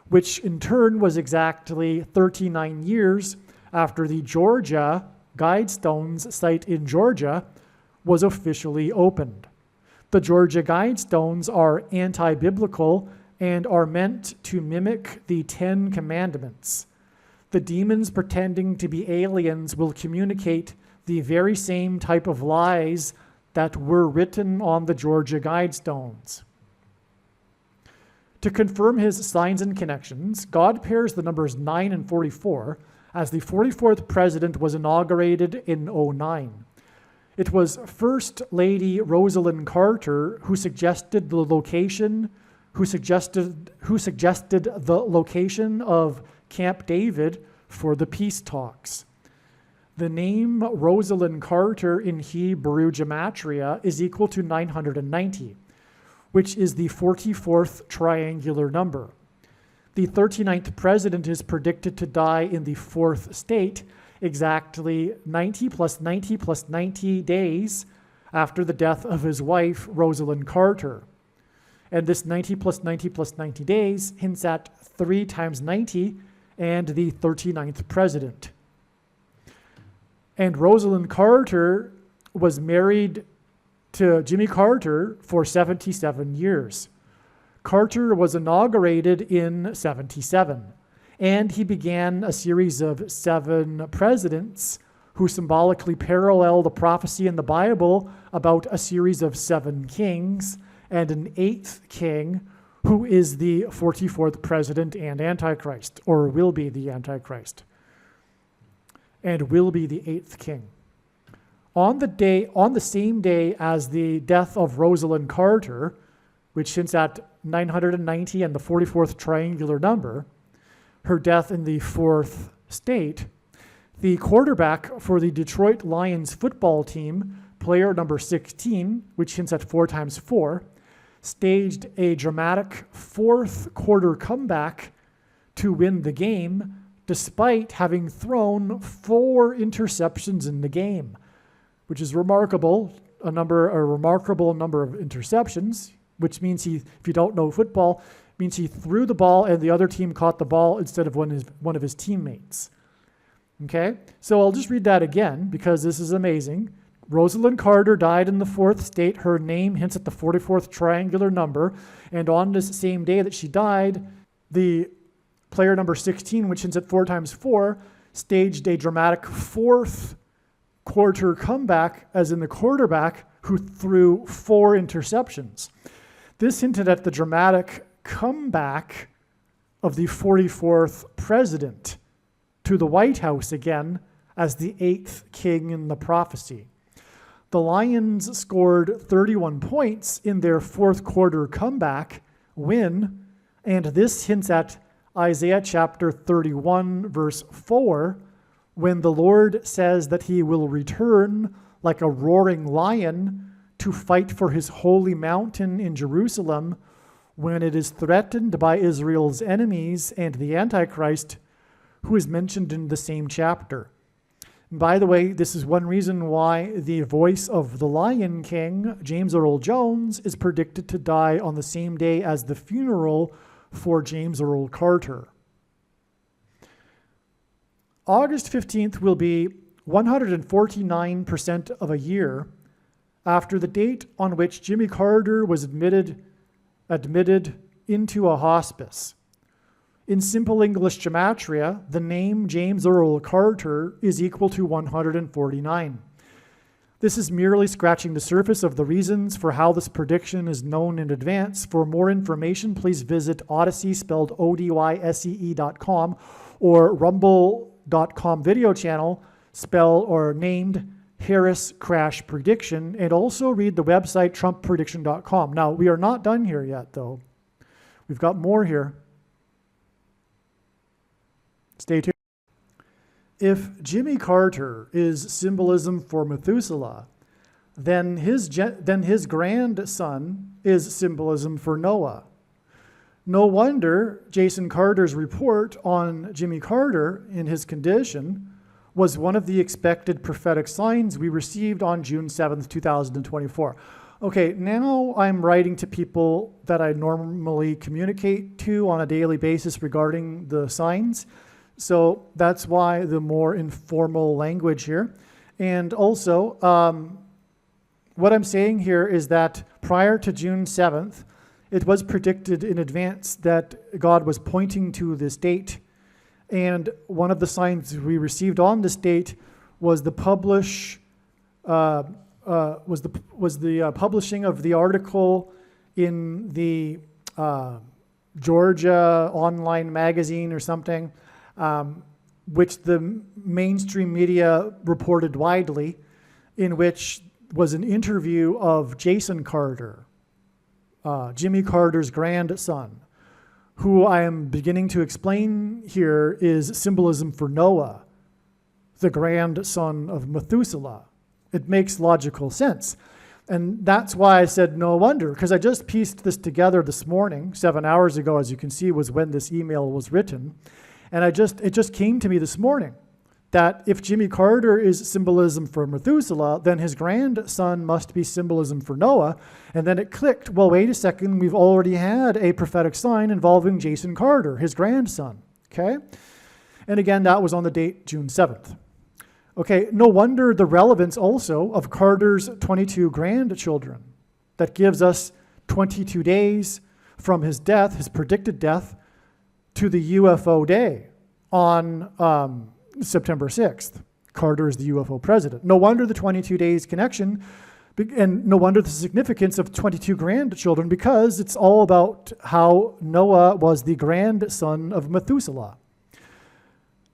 which in turn was exactly 39 years after the Georgia Guidestones site in Georgia was officially opened. The Georgia Guidestones are anti-biblical and are meant to mimic the 10 Commandments. The demons pretending to be aliens will communicate the very same type of lies that were written on the Georgia Guidestones. To confirm his signs and connections, God pairs the numbers 9 and 44 as the 44th president was inaugurated in 2009. It was First Lady Rosalind Carter who suggested the location of Camp David for the peace talks. The name Rosalind Carter in Hebrew gematria is equal to 990, which is the 44th triangular number. The 39th president is predicted to die in the fourth state, exactly 90 plus 90 plus 90 days after the death of his wife, Rosalind Carter. And this 90 plus 90 plus 90 days hints at 3 times 90 and the 39th president. And Rosalind Carter was married to Jimmy Carter for 77 years. Carter was inaugurated in 77, and he began a series of 7 presidents who symbolically parallel the prophecy in the Bible about a series of 7 kings and an 8th king who is the 44th president and Antichrist, or will be the Antichrist, and will be the 8th king. On the same day as the death of Rosalind Carter, which hints at 990 and the 44th triangular number, her death in the fourth state, the quarterback for the Detroit Lions football team, player number 16, which hints at 4 times 4, staged a dramatic fourth quarter comeback to win the game, despite having thrown 4 interceptions in the game, which is remarkable, a remarkable number of interceptions, which means if you don't know football, means he threw the ball and the other team caught the ball instead of one of his teammates. Okay, so I'll just read that again because this is amazing. Rosalind Carter died in the fourth state. Her name hints at the 44th triangular number. And on this same day that she died, the player number 16, which hints at 4 times 4, staged a dramatic fourth quarter comeback, as in the quarterback who threw 4 interceptions. This hinted at the dramatic comeback of the 44th president to the White House again as the 8th king in the prophecy. The Lions scored 31 points in their fourth quarter comeback win, and this hints at Isaiah chapter 31, verse 4, when the Lord says that he will return like a roaring lion to fight for his holy mountain in Jerusalem when it is threatened by Israel's enemies and the Antichrist, who is mentioned in the same chapter. By the way, this is one reason why the voice of the Lion King, James Earl Jones, is predicted to die on the same day as the funeral for James Earl Carter. August 15th will be 149% of a year after the date on which Jimmy Carter was admitted into a hospice. In simple English gematria, the name James Earl Carter is equal to 149. This is merely scratching the surface of the reasons for how this prediction is known in advance. For more information, please visit Odyssey, spelled ODYSEE.com, or Rumble.com video channel, named Harris Crash Prediction, and also read the website TrumpPrediction.com. Now, we are not done here yet, though. We've got more here. Stay tuned. If Jimmy Carter is symbolism for Methuselah, then his grandson is symbolism for Noah. No wonder Jason Carter's report on Jimmy Carter in his condition was one of the expected prophetic signs we received on June 7th, 2024. Okay, now I'm writing to people that I normally communicate to on a daily basis regarding the signs. So that's why the more informal language here. And also, what I'm saying here is that prior to June 7th, it was predicted in advance that God was pointing to this date. And one of the signs we received on this date was the publishing of the article in the Georgia online magazine or something, which the mainstream media reported widely, in which was an interview of Jason Carter, Jimmy Carter's grandson, who I am beginning to explain here is symbolism for Noah, the grandson of Methuselah. It makes logical sense. And that's why I said no wonder, because I just pieced this together this morning, 7 hours ago, as you can see, was when this email was written. And it just came to me this morning that if Jimmy Carter is symbolism for Methuselah, then his grandson must be symbolism for Noah. And then it clicked, well, wait a second, we've already had a prophetic sign involving Jason Carter, his grandson, okay? And again, that was on the date June 7th. Okay, no wonder the relevance also of Carter's 22 grandchildren. That gives us 22 days from his death, his predicted death, to the UFO day on September 6th. Carter is the UFO president. No wonder the 22 days connection, and no wonder the significance of 22 grandchildren, because it's all about how Noah was the grandson of Methuselah.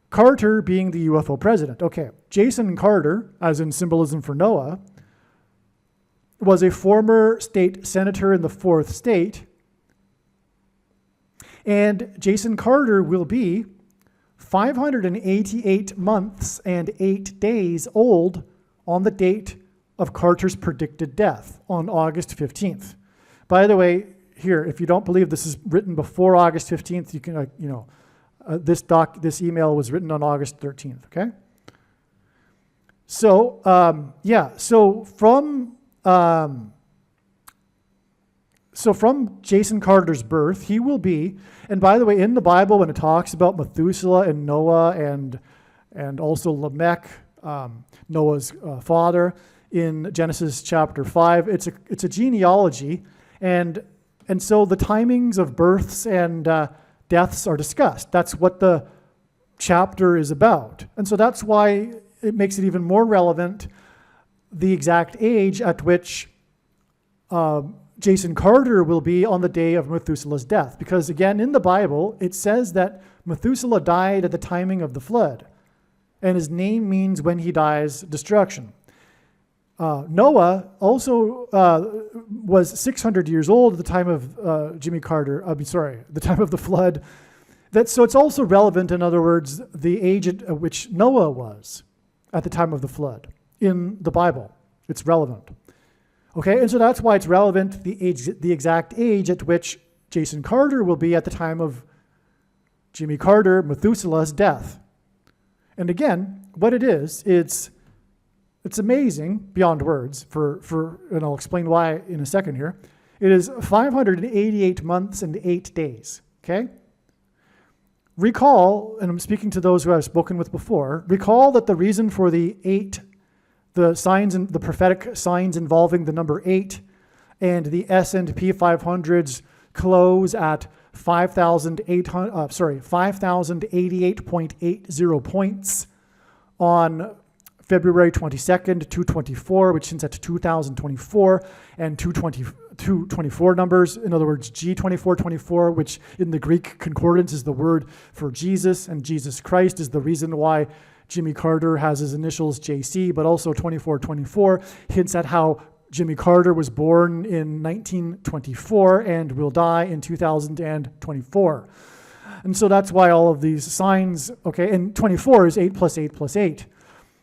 Carter being the UFO president. Okay, Jason Carter, as in symbolism for Noah, was a former state senator in the 4th state, and Jason Carter will be 588 months and 8 days old on the date of Carter's predicted death on August 15th. By the way, here, if you don't believe this is written before August 15th, you can, this email was written on August 13th, okay? So, So from Jason Carter's birth, he will be, and by the way, in the Bible, when it talks about Methuselah and Noah and also Lamech, Noah's father, in Genesis chapter 5, it's a genealogy, and so the timings of births and deaths are discussed. That's what the chapter is about. And so that's why it makes it even more relevant, the exact age at which Jason Carter will be on the day of Methuselah's death. Because again, in the Bible, it says that Methuselah died at the timing of the flood. And his name means when he dies, destruction. Noah also was 600 years old at the time of the time of the flood. So it's also relevant, in other words, the age at which Noah was at the time of the flood in the Bible. It's relevant. Okay, and so that's why it's relevant, the exact age at which Jason Carter will be at the time of Jimmy Carter, Methuselah's death. And again, what it is, it's amazing beyond words, and I'll explain why in a second here. It is 588 months and 8 days, okay? Recall, and I'm speaking to those who I've spoken with before, recall that the reason for the signs and the prophetic signs involving the number 8 and the S&P 500's close at 5,088.80 points on February 22nd, 224, which hints at 2024, and 224 numbers, in other words, G2424, which in the Greek concordance is the word for Jesus, and Jesus Christ is the reason why Jimmy Carter has his initials JC, but also 2424 hints at how Jimmy Carter was born in 1924 and will die in 2024. And so that's why all of these signs, okay, and 24 is 8 plus 8 plus 8.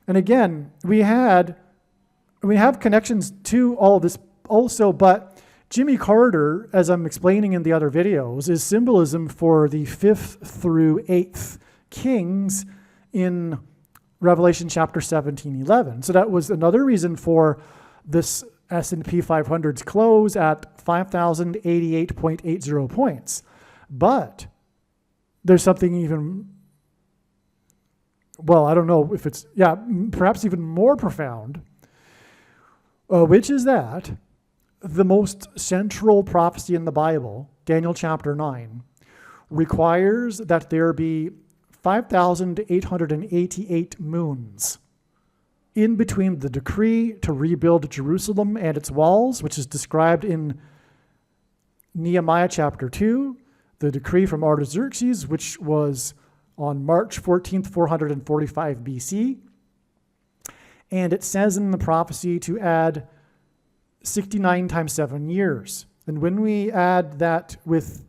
And again, we have connections to all of this also, but Jimmy Carter, as I'm explaining in the other videos, is symbolism for the 5th through 8th kings in Revelation chapter 17:11. So that was another reason for this S&P 500's close at 5,088.80 points. But there's something even, well, I don't know if it's, perhaps even more profound, which is that the most central prophecy in the Bible, Daniel chapter 9, requires that there be 5,888 moons in between the decree to rebuild Jerusalem and its walls, which is described in Nehemiah chapter 2, the decree from Artaxerxes, which was on March 14th, 445 BC. And it says in the prophecy to add 69 times 7 years. And when we add that with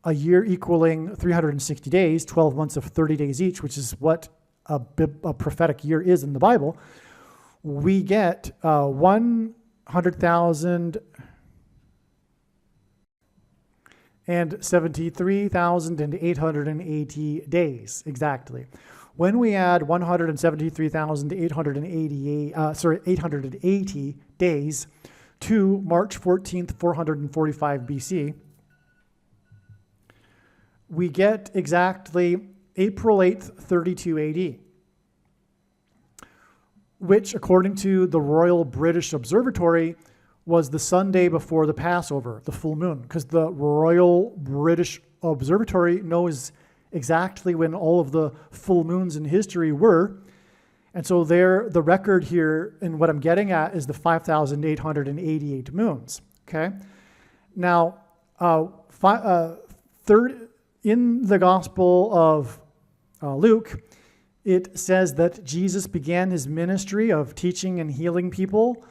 a year equaling 360 days, 12 months of 30 days each, which is what a prophetic year is in the Bible, we get 100,000 and 73,880 days exactly. When we add 880 days to March 14th, 445 BC, we get exactly April 8th, 32 AD, which, according to the Royal British Observatory, was the Sunday before the Passover, the full moon, because the Royal British Observatory knows exactly when all of the full moons in history were. And so the record here, and what I'm getting at, is the 5,888 moons, okay? Now, in the Gospel of Luke, it says that Jesus began his ministry of teaching and healing people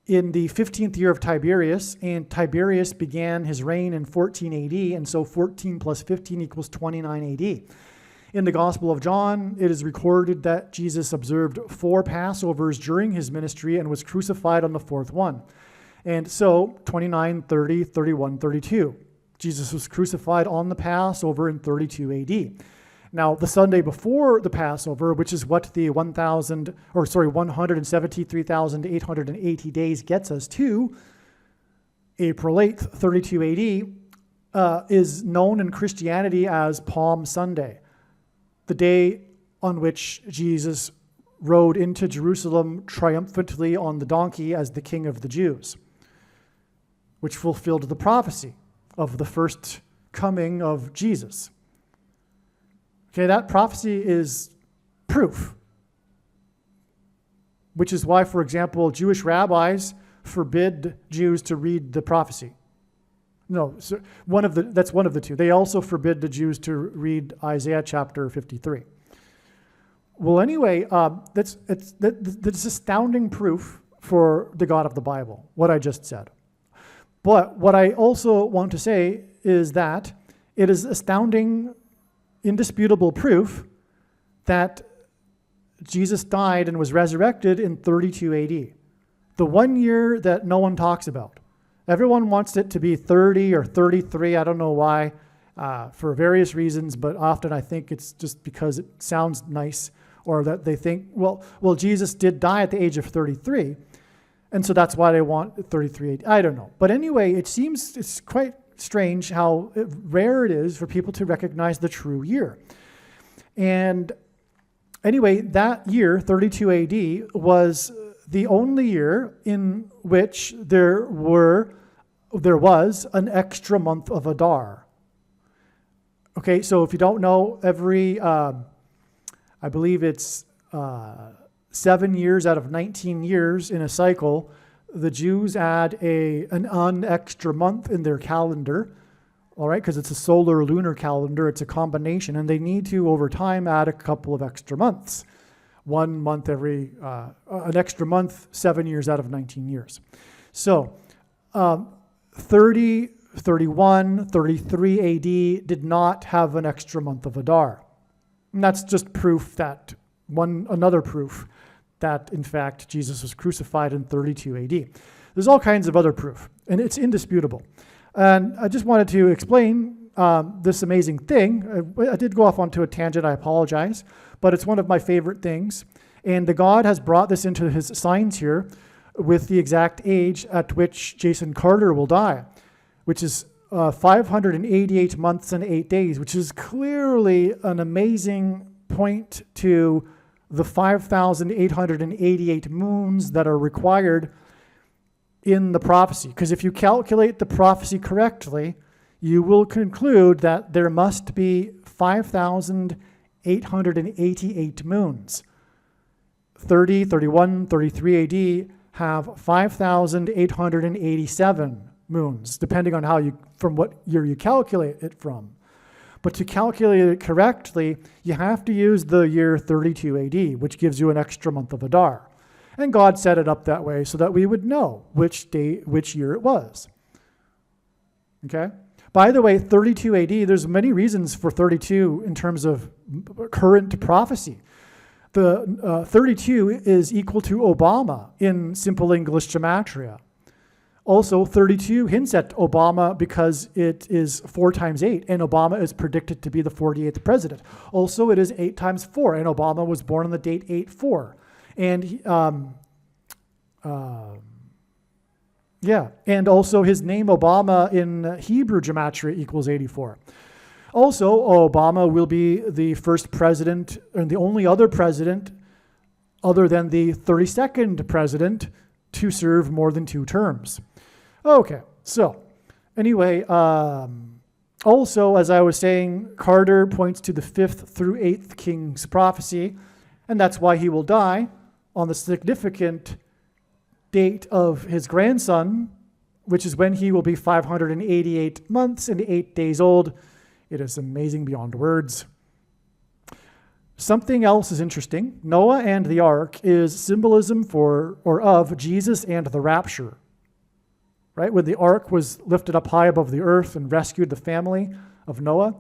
in the 15th year of Tiberius, and Tiberius began his reign in 14 AD, and so 14 plus 15 equals 29 AD. In the Gospel of John, it is recorded that Jesus observed 4 Passovers during his ministry and was crucified on the 4th one. And so 29, 30, 31, 32. Jesus was crucified on the Passover in 32 AD. Now, the Sunday before the Passover, which is what the 173,880 days gets us to, April 8th, 32 AD, is known in Christianity as Palm Sunday, the day on which Jesus rode into Jerusalem triumphantly on the donkey as the King of the Jews, which fulfilled the prophecy of the first coming of Jesus. Okay, that prophecy is proof, which is why, for example, Jewish rabbis forbid Jews to read the prophecy. No, so that's one of the two. They also forbid the Jews to read Isaiah chapter 53. Well, anyway, that's astounding proof for the God of the Bible, what I just said. But what I also want to say is that it is astounding, indisputable proof that Jesus died and was resurrected in 32 AD, the 1 year that no one talks about. Everyone wants it to be 30 or 33. I don't know why, for various reasons, but often I think it's just because it sounds nice, or that they think, well, Jesus did die at the age of 33, and so that's why they want 33 AD. I don't know. But anyway, it's quite strange how rare it is for people to recognize the true year. And anyway, that year, 32 AD, was the only year in which there was an extra month of Adar. Okay, so if you don't know, every, I believe it's 7 years out of 19 years in a cycle, the Jews add an extra month in their calendar, all right, because it's a solar lunar calendar, it's a combination, and they need to, over time, add a couple of extra months. 1 month an extra month, 7 years out of 19 years. So 30, 31, 33 AD did not have an extra month of Adar. And that's just proof that, another proof that, in fact, Jesus was crucified in 32 AD. There's all kinds of other proof, and it's indisputable. And I just wanted to explain this amazing thing. I did go off onto a tangent, I apologize, but it's one of my favorite things. And the God has brought this into his signs here with the exact age at which Jason Carter will die, which is 588 months and 8 days, which is clearly an amazing point to the 5,888 moons that are required in the prophecy. Because if you calculate the prophecy correctly, you will conclude that there must be 5,888 moons. 30, 31, 33 AD have 5,887 moons, depending on from what year you calculate it from. But to calculate it correctly, you have to use the year 32 AD, which gives you an extra month of Adar. And God set it up that way so that we would know which year it was. Okay? By the way, 32 AD, there's many reasons for 32 in terms of current prophecy. The 32 is equal to Obama in simple English gematria. Also, 32 hints at Obama because it is 4 times 8, and Obama is predicted to be the 48th president. Also, it is 8 times 4, and Obama was born on the date 8/4. And and also his name Obama in Hebrew gematria equals 84. Also, Obama will be the first president and the only other president other than the 32nd president to serve more than 2 terms. Okay, so anyway, also, as I was saying, Carter points to the 5th through 8th king's prophecy, and that's why he will die on the significant date of his grandson, which is when he will be 588 months and 8 days old. It is amazing beyond words. Something else is interesting. Noah and the ark is symbolism for or of Jesus and the rapture. Right? When the ark was lifted up high above the earth and rescued the family of Noah,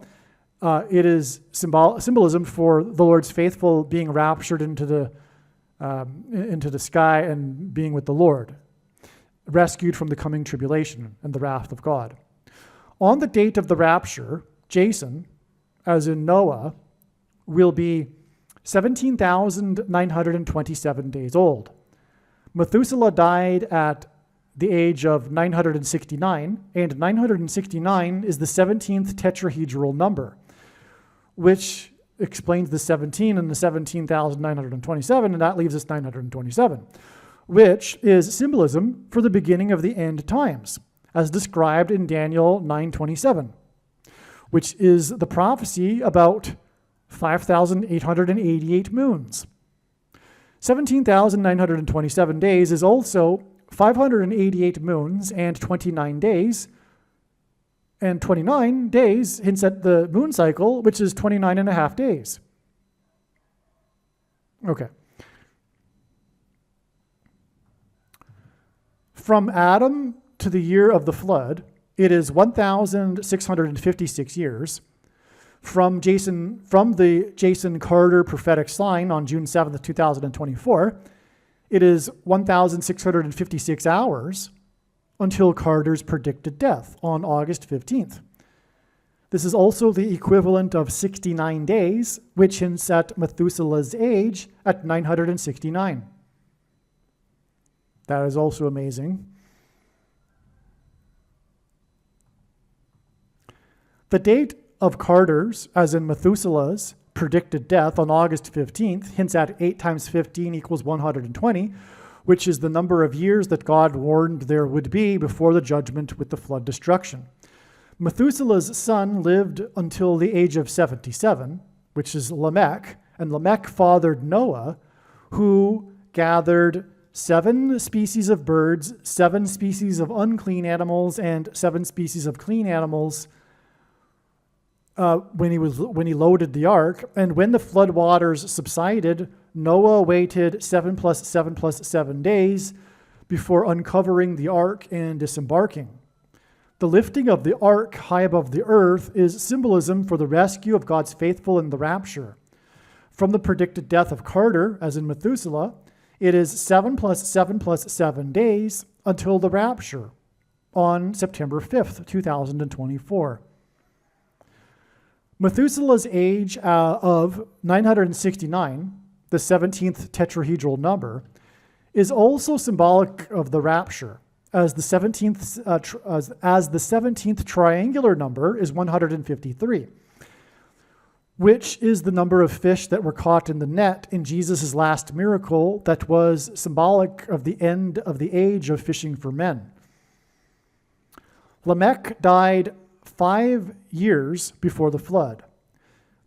it is symbolism for the Lord's faithful being raptured into the sky and being with the Lord, rescued from the coming tribulation and the wrath of God. On the date of the rapture, Jason, as in Noah, will be 17,927 days old. Methuselah died at the age of 969, and 969 is the 17th tetrahedral number, which explains the 17 and the 17,927, and that leaves us 927, which is symbolism for the beginning of the end times, as described in Daniel 9:27, which is the prophecy about 5,888 moons. 17,927 days is also 588 moons and 29 days, and 29 days hints at the moon cycle, which is 29 and a half days. Okay. From Adam to the year of the flood, it is 1,656 years. From the Jason Carter prophetic sign on June 7th, 2024, it is 1,656 hours until Carter's predicted death on August 15th. This is also the equivalent of 69 days, which hints at Methuselah's age at 969. That is also amazing. The date of Carter's, as in Methuselah's, predicted death on August 15th hints at 8 times 15 equals 120, which is the number of years that God warned there would be before the judgment with the flood destruction. Methuselah's son lived until the age of 77, which is Lamech, and Lamech fathered Noah, who gathered 7 species of birds, 7 species of unclean animals, and 7 species of clean animals when he loaded the ark. And when the flood waters subsided, Noah waited 7 plus 7 plus 7 days before uncovering the ark and disembarking. The lifting of the ark high above the earth is symbolism for the rescue of God's faithful in the rapture. From the predicted death of Carter, as in Methuselah, it is 7 plus 7 plus 7 days until the rapture on September 5th, 2024. Methuselah's age of 969, the 17th tetrahedral number, is also symbolic of the rapture, as the 17th triangular number is 153, which is the number of fish that were caught in the net in Jesus' last miracle that was symbolic of the end of the age of fishing for men. Lamech died 5 years before the flood.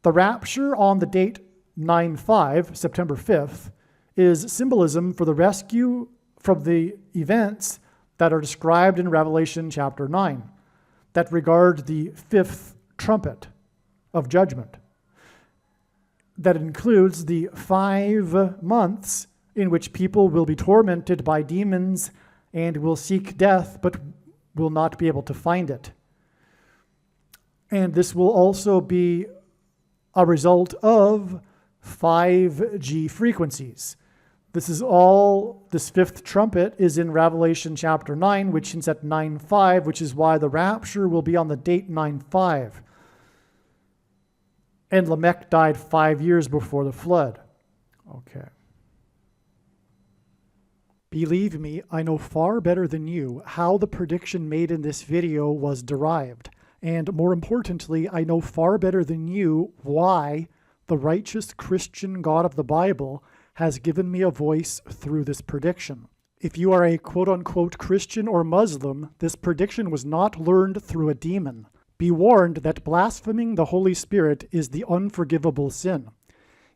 The rapture on the date 9/5, September 5th, is symbolism for the rescue from the events that are described in Revelation chapter 9 that regard the fifth trumpet of judgment. That includes the 5 months in which people will be tormented by demons and will seek death but will not be able to find it. And this will also be a result of 5G frequencies. This fifth trumpet is in Revelation chapter 9, which is at 9:5, which is why the rapture will be on the date 9:5. And Lamech died 5 years before the flood. Okay. Believe me, I know far better than you how the prediction made in this video was derived. And more importantly, I know far better than you why the righteous Christian God of the Bible has given me a voice through this prediction. If you are a quote-unquote Christian or Muslim, this prediction was not learned through a demon. Be warned that blaspheming the Holy Spirit is the unforgivable sin.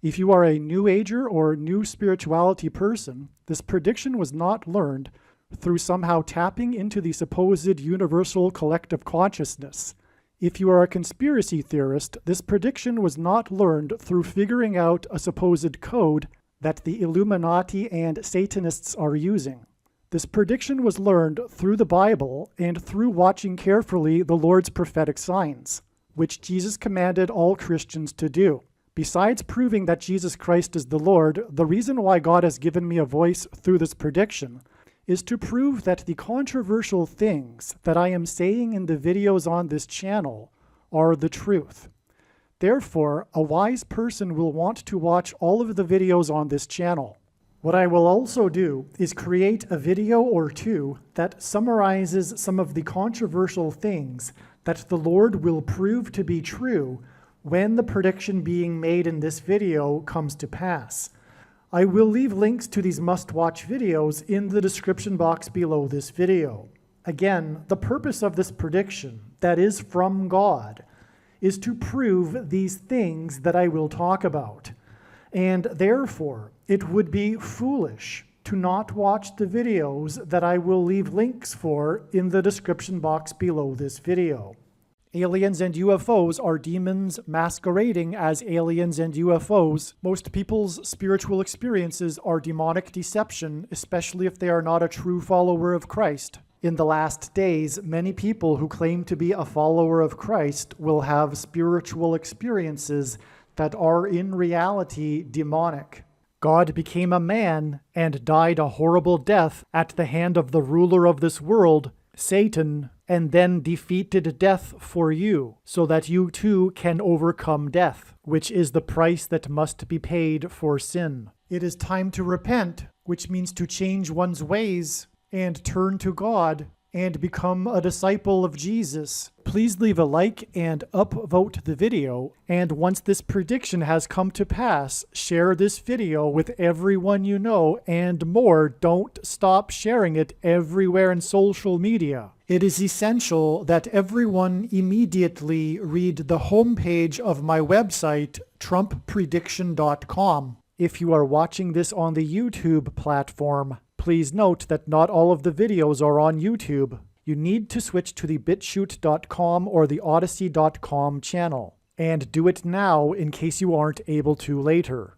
If you are a New Ager or New Spirituality person, this prediction was not learned through somehow tapping into the supposed universal collective consciousness. If you are a conspiracy theorist, this prediction was not learned through figuring out a supposed code that the Illuminati and Satanists are using. This prediction was learned through the Bible and through watching carefully the Lord's prophetic signs, which Jesus commanded all Christians to do. Besides proving that Jesus Christ is the Lord, the reason why God has given me a voice through this prediction is to prove that the controversial things that I am saying in the videos on this channel are the truth. Therefore, a wise person will want to watch all of the videos on this channel. What I will also do is create a video or two that summarizes some of the controversial things that the Lord will prove to be true when the prediction being made in this video comes to pass. I will leave links to these must-watch videos in the description box below this video. Again, the purpose of this prediction, that is from God, is to prove these things that I will talk about. And therefore, it would be foolish to not watch the videos that I will leave links for in the description box below this video. Aliens and UFOs are demons masquerading as aliens and UFOs. Most people's spiritual experiences are demonic deception, especially if they are not a true follower of Christ. In the last days, many people who claim to be a follower of Christ will have spiritual experiences that are in reality demonic. God became a man and died a horrible death at the hand of the ruler of this world, Satan, and then defeated death for you, so that you too can overcome death, which is the price that must be paid for sin. It is time to repent, which means to change one's ways and turn to God and become a disciple of Jesus. Please leave a like and upvote the video, and once this prediction has come to pass, share this video with everyone you know, and more, don't stop sharing it everywhere in social media. It is essential that everyone immediately read the homepage of my website, TrumpPrediction.com. If you are watching this on the YouTube platform, please note that not all of the videos are on YouTube. You need to switch to the BitChute.com or the Odyssey.com channel. And do it now in case you aren't able to later.